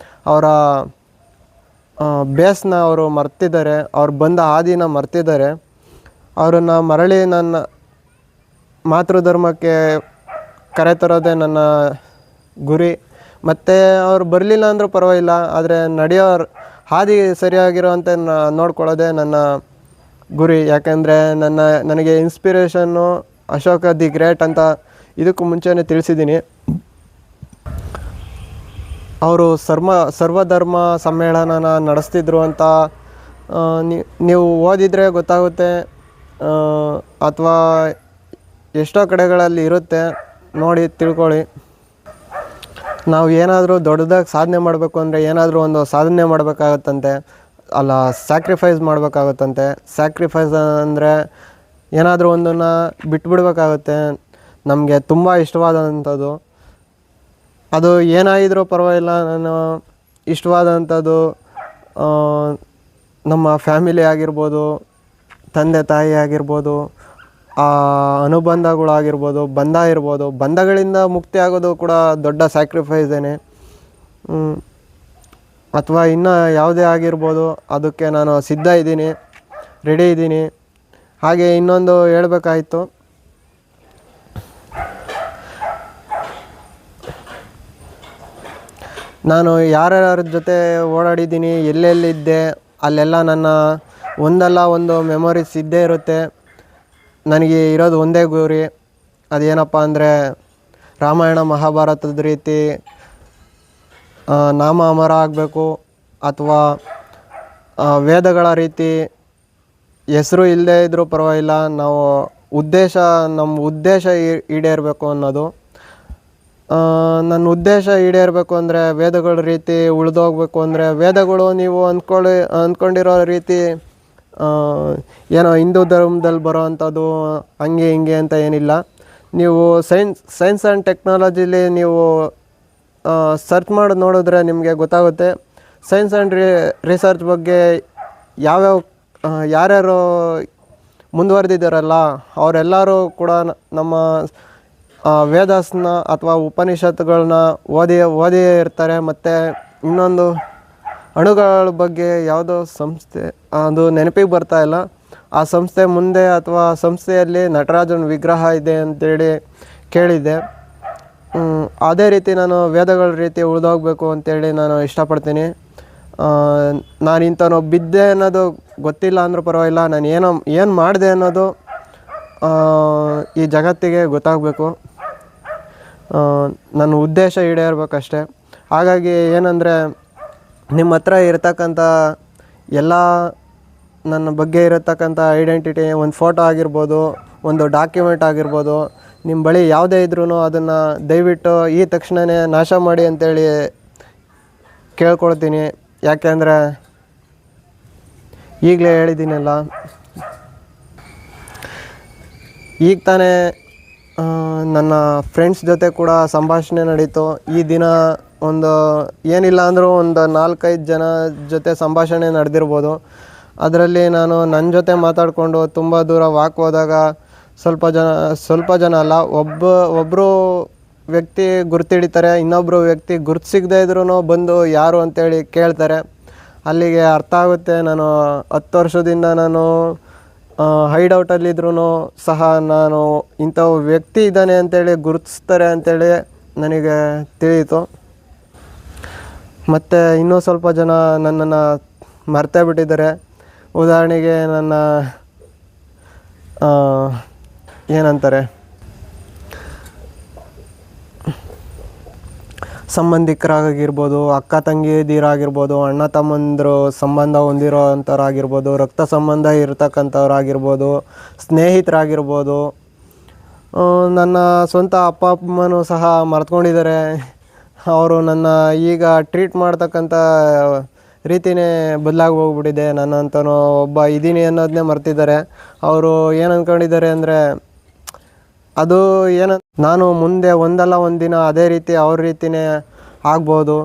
ಅವರ ಬೇಸ್ನ ಅವರು ಮರ್ತಿದ್ದಾರೆ, ಅವ್ರು ಬಂದ ಹಾದಿನ ಮರ್ತಿದ್ದಾರೆ. ಅವರನ್ನು ಮರಳಿ ನನ್ನ ಮಾತೃಧರ್ಮಕ್ಕೆ ಕರೆತರೋದೇ ನನ್ನ ಗುರಿ. ಮತ್ತು ಅವ್ರು ಬರಲಿಲ್ಲ ಅಂದರೂ ಪರವಾಗಿಲ್ಲ, ಆದರೆ ನಡೆಯೋರು ಹಾದಿ ಸರಿಯಾಗಿರೋವಂತೆ ನೋಡ್ಕೊಳ್ಳೋದೇ ನನ್ನ ಗುರಿ. ಯಾಕೆಂದರೆ ನನಗೆ ಇನ್ಸ್ಪಿರೇಷನ್ನು ಅಶೋಕ ದಿ ಗ್ರೇಟ್ ಅಂತ ಇದಕ್ಕೂ ಮುಂಚೆನೇ ತಿಳಿಸಿದ್ದೀನಿ. ಅವರು ಸರ್ವಧರ್ಮ ಸಮ್ಮೇಳನನ ನಡೆಸ್ತಿದ್ರು ಅಂತ ನೀವು ಓದಿದರೆ ಗೊತ್ತಾಗುತ್ತೆ, ಅಥವಾ ಎಷ್ಟೋ ಕಡೆಗಳಲ್ಲಿ ಇರುತ್ತೆ, ನೋಡಿ ತಿಳ್ಕೊಳ್ಳಿ. ನಾವು ಏನಾದರೂ ದೊಡ್ಡದಾಗಿ ಸಾಧನೆ ಮಾಡಬೇಕು ಅಂದರೆ ಏನಾದರೂ ಒಂದು ಸಾಧನೆ ಮಾಡಬೇಕಾಗತ್ತಂತೆ, ಅಲ್ಲ ಸ್ಯಾಕ್ರಿಫೈಸ್ ಮಾಡಬೇಕಾಗತ್ತಂತೆ. ಸ್ಯಾಕ್ರಿಫೈಸ್ ಅಂದರೆ ಏನಾದರೂ ಒಂದನ್ನು ಬಿಟ್ಬಿಡ್ಬೇಕಾಗತ್ತೆ. ನಮಗೆ ತುಂಬ ಇಷ್ಟವಾದಂಥದ್ದು ಅದು ಏನಾಗಿದ್ರೂ ಪರವಾಗಿಲ್ಲ, ನಾನು ಇಷ್ಟವಾದಂಥದ್ದು ನಮ್ಮ ಫ್ಯಾಮಿಲಿ ಆಗಿರ್ಬೋದು, ತಂದೆ ತಾಯಿ ಆಗಿರ್ಬೋದು, ಆ ಅನುಬಂಧಗಳಾಗಿರ್ಬೋದು, ಬಂಧ ಇರ್ಬೋದು, ಬಂಧಗಳಿಂದ ಮುಕ್ತಿ ಆಗೋದು ಕೂಡ ದೊಡ್ಡ ಸ್ಯಾಕ್ರಿಫೈಸೇನೆ. ಅಥವಾ ಇನ್ನೂ ಯಾವುದೇ ಆಗಿರ್ಬೋದು, ಅದಕ್ಕೆ ನಾನು ಸಿದ್ಧ ಇದ್ದೀನಿ, ರೆಡಿ ಇದ್ದೀನಿ. ಹಾಗೆ ಇನ್ನೊಂದು ಹೇಳಬೇಕಾಯಿತು, ನಾನು ಯಾರ್ಯಾರ ಜೊತೆ ಓಡಾಡಿದ್ದೀನಿ, ಎಲ್ಲೆಲ್ಲಿದ್ದೆ, ಅಲ್ಲೆಲ್ಲ ನನ್ನ ಒಂದಲ್ಲ ಒಂದು ಮೆಮೊರೀಸ್ ಇದ್ದೇ ಇರುತ್ತೆ. ನನಗೆ ಇರೋದು ಒಂದೇ ಗುರಿ, ಅದೇನಪ್ಪ ಅಂದರೆ ರಾಮಾಯಣ ಮಹಾಭಾರತದ ರೀತಿ ನಾಮ ಅಮರ ಆಗಬೇಕು, ಅಥವಾ ವೇದಗಳ ರೀತಿ ಹೆಸರು ಇಲ್ಲದೇ ಇದ್ದರೂ ಪರವಾಗಿಲ್ಲ, ನಮ್ಮ ಉದ್ದೇಶ ಈಡೇರಬೇಕು ಅನ್ನೋದು. ನನ್ನ ಉದ್ದೇಶ ಈಡೇರಬೇಕು ಅಂದರೆ ವೇದಗಳ ರೀತಿ ಉಳಿದೋಗ್ಬೇಕು ಅಂದರೆ, ವೇದಗಳು ನೀವು ಅಂದ್ಕೊಂಡಿರೋ ರೀತಿ ಏನೋ ಹಿಂದೂ ಧರ್ಮದಲ್ಲಿ ಬರೋ ಅಂಥದ್ದು ಹಂಗೆ ಹಿಂಗೆ ಅಂತ ಏನಿಲ್ಲ. ನೀವು ಸೈನ್ಸ್ ಆ್ಯಂಡ್ ಟೆಕ್ನಾಲಜಿಲಿ ನೀವು ಸರ್ಚ್ ಮಾಡಿ ನೋಡಿದ್ರೆ ನಿಮಗೆ ಗೊತ್ತಾಗುತ್ತೆ. ಸೈನ್ಸ್ ಆ್ಯಂಡ್ ರಿಸರ್ಚ್ ಬಗ್ಗೆ ಯಾರ್ಯಾರು ಮುಂದುವರೆದಿದ್ದಾರಲ್ಲ ಅವರೆಲ್ಲರೂ ಕೂಡ ನಮ್ಮ ವೇದಾಸ್ನ ಅಥವಾ ಉಪನಿಷತ್ತುಗಳನ್ನ ಓದಿಯೇ ಇರ್ತಾರೆ. ಮತ್ತು ಇನ್ನೊಂದು ಅಣುಗಳ ಬಗ್ಗೆ ಯಾವುದೋ ಸಂಸ್ಥೆ, ಅದು ನೆನಪಿಗೆ ಬರ್ತಾಯಿಲ್ಲ, ಆ ಸಂಸ್ಥೆ ಮುಂದೆ ಅಥವಾ ಸಂಸ್ಥೆಯಲ್ಲಿ ನಟರಾಜನ ವಿಗ್ರಹ ಇದೆ ಅಂತೇಳಿ ಕೇಳಿದ್ದೆ. ಅದೇ ರೀತಿ ನಾನು ವೇದಗಳ ರೀತಿ ಉಳಿದೋಗ್ಬೇಕು ಅಂತೇಳಿ ನಾನು ಇಷ್ಟಪಡ್ತೀನಿ. ನಾನು ಇಂಥನೋ ಬಿದ್ದೆ ಅನ್ನೋದು ಗೊತ್ತಿಲ್ಲ ಅಂದರೂ ಪರವಾಗಿಲ್ಲ, ನಾನು ಏನು ಮಾಡಿದೆ ಅನ್ನೋದು ಈ ಜಗತ್ತಿಗೆ ಗೊತ್ತಾಗಬೇಕು. ನನ್ನ ಉದ್ದೇಶ ಈಡೇರಬೇಕಷ್ಟೆ. ಹಾಗಾಗಿ ಏನಂದರೆ, ನಿಮ್ಮ ಹತ್ರ ಇರತಕ್ಕಂಥ ಎಲ್ಲ ನನ್ನ ಬಗ್ಗೆ ಇರತಕ್ಕಂಥ ಐಡೆಂಟಿಟಿ, ಒಂದು ಫೋಟೋ ಆಗಿರ್ಬೋದು, ಒಂದು ಡಾಕ್ಯುಮೆಂಟ್ ಆಗಿರ್ಬೋದು, ನಿಮ್ಮ ಬಳಿ ಯಾವುದೇ ಇದ್ರೂ ಅದನ್ನು ದಯವಿಟ್ಟು ಈ ತಕ್ಷಣವೇ ನಾಶ ಮಾಡಿ ಅಂತೇಳಿ ಕೇಳ್ಕೊಳ್ತೀನಿ. ಯಾಕೆಂದರೆ ಈಗಲೇ ಹೇಳಿದ್ದೀನಲ್ಲ, ಈಗ ತಾನೇ ನನ್ನ ಫ್ರೆಂಡ್ಸ್ ಜೊತೆ ಕೂಡ ಸಂಭಾಷಣೆ ನಡೀತು. ಈ ದಿನ ಏನಿಲ್ಲ ಅಂದರೂ ಒಂದು 4-5 ಜನ ಜೊತೆ ಸಂಭಾಷಣೆ ನಡೆದಿರ್ಬೋದು. ಅದರಲ್ಲಿ ನಾನು ನನ್ನ ಜೊತೆ ಮಾತಾಡಿಕೊಂಡು ತುಂಬ ದೂರ ವಾಕ್ ಹೋದಾಗ ಸ್ವಲ್ಪ ಜನ ಅಲ್ಲ, ಒಬ್ಬರು ವ್ಯಕ್ತಿ ಗುರ್ತಿಡಿತಾರೆ, ಇನ್ನೊಬ್ಬರು ವ್ಯಕ್ತಿ ಗುರ್ತು ಸಿಗದೇ ಇದ್ರೂ ಬಂದು ಯಾರು ಅಂತೇಳಿ ಕೇಳ್ತಾರೆ. ಅಲ್ಲಿಗೆ ಅರ್ಥ ಆಗುತ್ತೆ, ನಾನು 10 ವರ್ಷದಿಂದ ನಾನು ಹೈಡೌಟಲ್ಲಿದ್ರೂ ಸಹ ನಾನು ಇಂಥ ವ್ಯಕ್ತಿ ಇದ್ದಾನೆ ಅಂತೇಳಿ ಗುರುತಿಸ್ತಾರೆ ಅಂತೇಳಿ ನನಗೆ ತಿಳಿಯಿತು. ಮತ್ತು ಇನ್ನೂ ಸ್ವಲ್ಪ ಜನ ನನ್ನನ್ನು ಮರ್ತೇ ಬಿಟ್ಟಿದ್ದಾರೆ. ಉದಾಹರಣೆಗೆ ನನ್ನ ಏನಂತಾರೆ, ಸಂಬಂಧಿಕರಾಗಿರ್ಬೋದು, ಅಕ್ಕ ತಂಗಿದಿರಾಗಿರ್ಬೋದು, ಅಣ್ಣ ತಮ್ಮಂದರು ಸಂಬಂಧ ಹೊಂದಿರೋ ಅಂಥವ್ರಾಗಿರ್ಬೋದು, ರಕ್ತ ಸಂಬಂಧ ಇರತಕ್ಕಂಥವ್ರಾಗಿರ್ಬೋದು, ಸ್ನೇಹಿತರಾಗಿರ್ಬೋದು, ನನ್ನ ಸ್ವಂತ ಅಪ್ಪ ಅಮ್ಮನೂ ಸಹ ಮರ್ತ್ಕೊಂಡಿದ್ದಾರೆ. ಅವರು ನನ್ನ ಈಗ ಟ್ರೀಟ್ ಮಾಡ್ತಕ್ಕಂಥ ರೀತಿಯೇ ಬದಲಾಗಿ ಹೋಗ್ಬಿಟ್ಟಿದೆ. ನನ್ನಂತನೂ ಒಬ್ಬ ಇದ್ದೀನಿ ಅನ್ನೋದನ್ನೇ ಮರ್ತಿದ್ದಾರೆ. ಅವರು ಏನು ಅಂದ್ಕೊಂಡಿದ್ದಾರೆ ಅಂದರೆ, ಅದು ನಾನು ಮುಂದೆ ಒಂದಲ್ಲ ಒಂದು ದಿನ ಅದೇ ರೀತಿ ಅವ್ರ ರೀತಿಯೇ ಆಗ್ಬೋದು.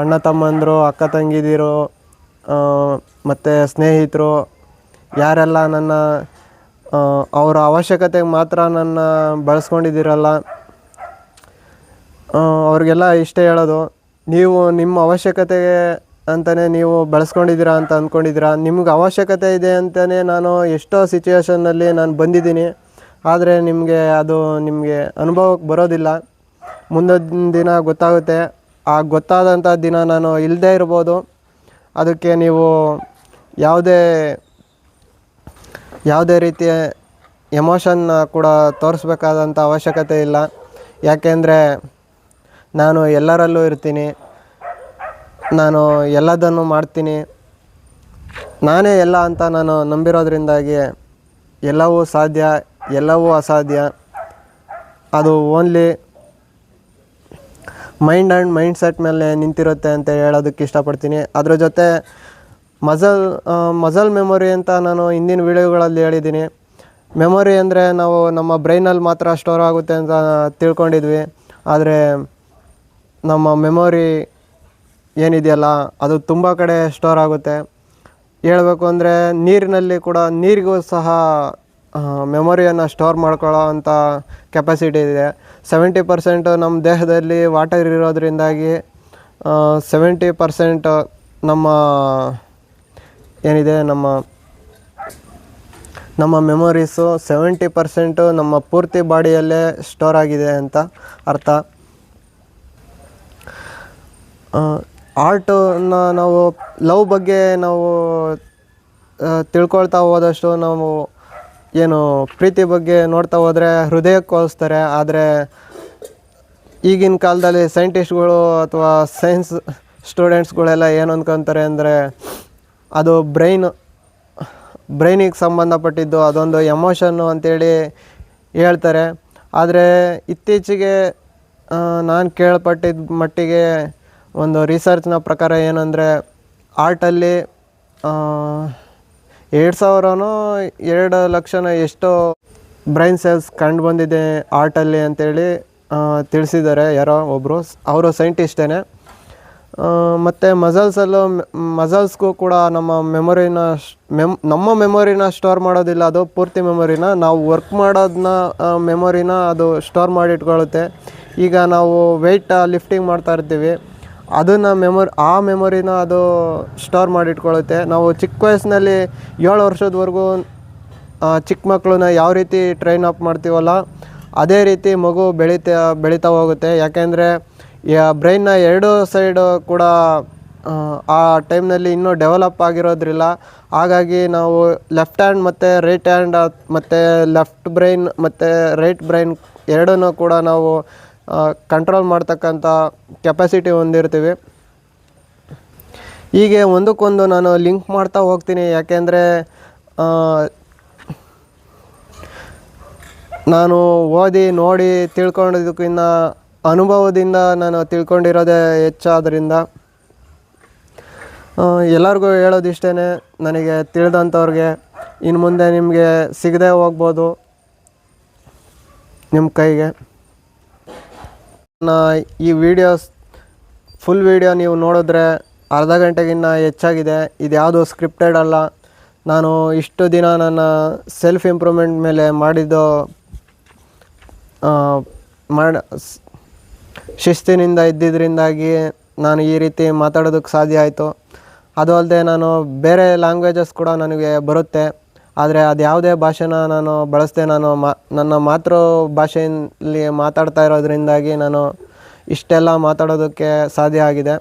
ಅಣ್ಣ ತಮ್ಮಂದರು, ಅಕ್ಕ ತಂಗಿದಿರು, ಮತ್ತು ಸ್ನೇಹಿತರು ಯಾರೆಲ್ಲ ಅವರ ಅವಶ್ಯಕತೆಗೆ ಮಾತ್ರ ನನ್ನ ಬಳಸ್ಕೊಂಡಿದ್ದೀರಲ್ಲ, ಅವ್ರಿಗೆಲ್ಲ ಇಷ್ಟೇ ಹೇಳೋದು, ನೀವು ನಿಮ್ಮ ಅವಶ್ಯಕತೆಗೆ ಅಂತಲೇ ನೀವು ಬೆಳೆಸ್ಕೊಂಡಿದ್ದೀರಾ ಅಂತ ಅಂದ್ಕೊಂಡಿದ್ದೀರಾ. ನಿಮ್ಗೆ ಅವಶ್ಯಕತೆ ಇದೆ ಅಂತಲೇ ನಾನು ಎಷ್ಟೋ ಸಿಚುವೇಷನ್ನಲ್ಲಿ ನಾನು ಬಂದಿದ್ದೀನಿ. ಆದರೆ ನಿಮಗೆ ಅನುಭವಕ್ಕೆ ಬರೋದಿಲ್ಲ. ಮುಂದೊಂದು ದಿನ ಗೊತ್ತಾಗುತ್ತೆ. ಆ ಗೊತ್ತಾದಂಥ ದಿನ ನಾನು ಇಲ್ಲದೇ ಇರ್ಬೋದು. ಅದಕ್ಕೆ ನೀವು ಯಾವುದೇ ರೀತಿಯ ಎಮೋಷನ್ನ ಕೂಡ ತೋರಿಸ್ಬೇಕಾದಂಥ ಅವಶ್ಯಕತೆ ಇಲ್ಲ. ಯಾಕೆಂದರೆ ನಾನು ಎಲ್ಲರಲ್ಲೂ ಇರ್ತೀನಿ, ನಾನು ಎಲ್ಲದನ್ನು ಮಾಡ್ತೀನಿ. ನಾನೇ ಎಲ್ಲ ಅಂತ ನಾನು ನಂಬಿರೋದ್ರಿಂದಾಗಿ ಎಲ್ಲವೂ ಸಾಧ್ಯ, ಎಲ್ಲವೂ ಅಸಾಧ್ಯ. ಅದು only mind and mind set ಮೇಲೆ ನಿಂತಿರುತ್ತೆ ಅಂತ ಹೇಳೋದಕ್ಕೆ ಇಷ್ಟಪಡ್ತೀನಿ. ಅದ್ರ ಜೊತೆ ಮಸಲ್ ಮೆಮೊರಿ ಅಂತ ನಾನು ಹಿಂದಿನ ವೀಡಿಯೋಗಳಲ್ಲಿ ಹೇಳಿದ್ದೀನಿ. ಮೆಮೊರಿ ಅಂದರೆ ನಾವು ನಮ್ಮ ಬ್ರೈನಲ್ಲಿ ಮಾತ್ರ ಸ್ಟೋರ್ ಆಗುತ್ತೆ ಅಂತ ತಿಳ್ಕೊಂಡಿದ್ವಿ. ಆದರೆ ನಮ್ಮ ಮೆಮೊರಿ ಏನಿದೆಯಲ್ಲ, ಅದು ತುಂಬ ಕಡೆ ಸ್ಟೋರ್ ಆಗುತ್ತೆ. ಹೇಳಬೇಕು ಅಂದರೆ ನೀರಿನಲ್ಲಿ ಕೂಡ ನೀರಿಗೂ ಸಹ ಮೆಮೊರಿಯನ್ನು ಸ್ಟೋರ್ ಮಾಡ್ಕೊಳ್ಳೋ ಅಂಥ ಕೆಪಾಸಿಟಿ ಇದೆ. 70% ನಮ್ಮ ದೇಹದಲ್ಲಿ ವಾಟರ್ ಇರೋದ್ರಿಂದಾಗಿ 70% ನಮ್ಮ ಏನಿದೆ ನಮ್ಮ ಮೆಮೊರೀಸು 70% ನಮ್ಮ ಪೂರ್ತಿ ಬಾಡಿಯಲ್ಲೇ ಸ್ಟೋರ್ ಆಗಿದೆ ಅಂತ ಅರ್ಥ. ಆರ್ಟನ್ನು ನಾವು ಲವ್ ಬಗ್ಗೆ ನಾವು ತಿಳ್ಕೊಳ್ತಾ ಹೋದಷ್ಟು ನಾವು ಏನು ಪ್ರೀತಿ ಬಗ್ಗೆ ನೋಡ್ತಾ ಹೋದರೆ ಹೃದಯಕ್ಕೆ ಹೋಲಿಸ್ತಾರೆ. ಆದರೆ ಈಗಿನ ಕಾಲದಲ್ಲಿ ಸೈಂಟಿಸ್ಟ್ಗಳು ಅಥವಾ ಸೈನ್ಸ್ ಸ್ಟೂಡೆಂಟ್ಸ್ಗಳೆಲ್ಲ ಏನು ಅಂದ್ಕೊತಾರೆ ಅಂದರೆ ಅದು ಬ್ರೈನಿಗೆ ಸಂಬಂಧಪಟ್ಟಿದ್ದು, ಅದೊಂದು ಎಮೋಷನ್ನು ಅಂಥೇಳಿ ಹೇಳ್ತಾರೆ. ಆದರೆ ಇತ್ತೀಚೆಗೆ ನಾನು ಕೇಳ್ಪಟ್ಟಿದ್ದ ಮಟ್ಟಿಗೆ ಒಂದು ರಿಸರ್ಚ್ನ ಪ್ರಕಾರ ಏನಂದರೆ ಆರ್ಟಲ್ಲಿ 2,000 ಲಕ್ಷನೋ ಎಷ್ಟೋ ಬ್ರೈನ್ ಸೆಲ್ಸ್ ಕಂಡು ಬಂದಿದೆ ಆರ್ಟಲ್ಲಿ ಅಂತೇಳಿ ತಿಳಿಸಿದ್ದಾರೆ ಯಾರೋ ಒಬ್ಬರು, ಅವರು ಸೈಂಟಿಸ್ಟೇನೆ. ಮತ್ತು ಮಸಲ್ಸ್ಗೂ ಕೂಡ ನಮ್ಮ ಮೆಮೊರಿನ ಸ್ಟೋರ್ ಮಾಡೋದಿಲ್ಲ, ಅದು ಪೂರ್ತಿ ಮೆಮೊರಿನ ನಾವು ವರ್ಕ್ ಮಾಡೋದನ್ನ ಮೆಮೊರಿನ ಅದು ಸ್ಟೋರ್ ಮಾಡಿಟ್ಕೊಳ್ಳುತ್ತೆ. ಈಗ ನಾವು ವೆಯ್ಟ್ ಲಿಫ್ಟಿಂಗ್ ಮಾಡ್ತಾ ಇರ್ತೀವಿ, ಅದನ್ನು ಆ ಮೆಮೊರಿನ ಅದು ಸ್ಟೋರ್ ಮಾಡಿಟ್ಕೊಳ್ಳುತ್ತೆ. ನಾವು ಚಿಕ್ಕ ವಯಸ್ಸಿನಲ್ಲಿ 7 ವರ್ಷದವರೆಗೂ ಚಿಕ್ಕ ಮಕ್ಕಳನ್ನ ಯಾವ ರೀತಿ ಟ್ರೈನ್ ಅಪ್ ಮಾಡ್ತೀವಲ್ಲ ಅದೇ ರೀತಿ ಮಗು ಬೆಳೀತಾ ಹೋಗುತ್ತೆ. ಯಾಕೆಂದರೆ ಬ್ರೈನ್ನ 2 ಸೈಡು ಕೂಡ ಆ ಟೈಮ್ನಲ್ಲಿ ಇನ್ನೂ ಡೆವಲಪ್ ಆಗಿರೋದ್ರಿಲ್ಲ. ಹಾಗಾಗಿ ನಾವು ಲೆಫ್ಟ್ ಹ್ಯಾಂಡ್ ಮತ್ತು ರೈಟ್ ಹ್ಯಾಂಡ್ ಮತ್ತು ಲೆಫ್ಟ್ ಬ್ರೈನ್ ಮತ್ತು ರೈಟ್ ಬ್ರೈನ್ ಎರಡನ್ನೂ ಕೂಡ ನಾವು ಕಂಟ್ರೋಲ್ ಮಾಡ್ತಕ್ಕಂಥ ಕೆಪಾಸಿಟಿ ಹೊಂದಿರ್ತೀವಿ. ಹೀಗೆ ಒಂದಕ್ಕೊಂದು ನಾನು ಲಿಂಕ್ ಮಾಡ್ತಾ ಹೋಗ್ತೀನಿ. ಯಾಕೆಂದರೆ ನಾನು ಓದಿ ನೋಡಿ ತಿಳ್ಕೊಂಡಿದ್ದಕ್ಕಿಂತ ಅನುಭವದಿಂದ ನಾನು ತಿಳ್ಕೊಂಡಿರೋದೇ ಹೆಚ್ಚಾದ್ರಿಂದ ಎಲ್ಲರಿಗೂ ಹೇಳೋದಿಷ್ಟೇ, ನನಗೆ ತಿಳಿದಂಥವ್ರಿಗೆ ಇನ್ನು ಮುಂದೆ ನಿಮಗೆ ಸಿಗದೆ ಹೋಗ್ಬೋದು ನಿಮ್ಮ ಕೈಗೆ. ಈ ಫುಲ್ ವಿಡಿಯೋ ನೀವು ನೋಡಿದ್ರೆ ಅರ್ಧ ಗಂಟೆಗಿನ್ನ ಹೆಚ್ಚಾಗಿದೆ. ಇದು ಯಾವುದೋ ಸ್ಕ್ರಿಪ್ಟೆಡ್ ಅಲ್ಲ. ನಾನು ಇಷ್ಟು ದಿನ ನನ್ನ ಸೆಲ್ಫ್ ಇಂಪ್ರೂವ್ಮೆಂಟ್ ಮೇಲೆ ಶಿಸ್ತಿನಿಂದ ಇದ್ದಿದ್ದರಿಂದಾಗಿ ನಾನು ಈ ರೀತಿ ಮಾತಾಡೋದಕ್ಕೆ ಸಾಧ್ಯ ಆಯಿತು. ಅದು ಅಲ್ಲದೆ ನಾನು ಬೇರೆ ಲ್ಯಾಂಗ್ವೇಜಸ್ ಕೂಡ ನನಗೆ ಬರುತ್ತೆ. ಆದರೆ ಅದು ಯಾವುದೇ ಭಾಷೆನ ನಾನು ಬಳಸದೆ ನನ್ನ ಮಾತೃ ಭಾಷೆಯಲ್ಲಿ ಮಾತಾಡ್ತಾ ಇರೋದ್ರಿಂದಾಗಿ ನಾನು ಇಷ್ಟೆಲ್ಲ ಮಾತಾಡೋದಕ್ಕೆ ಸಾಧ್ಯ ಆಗಿದೆ.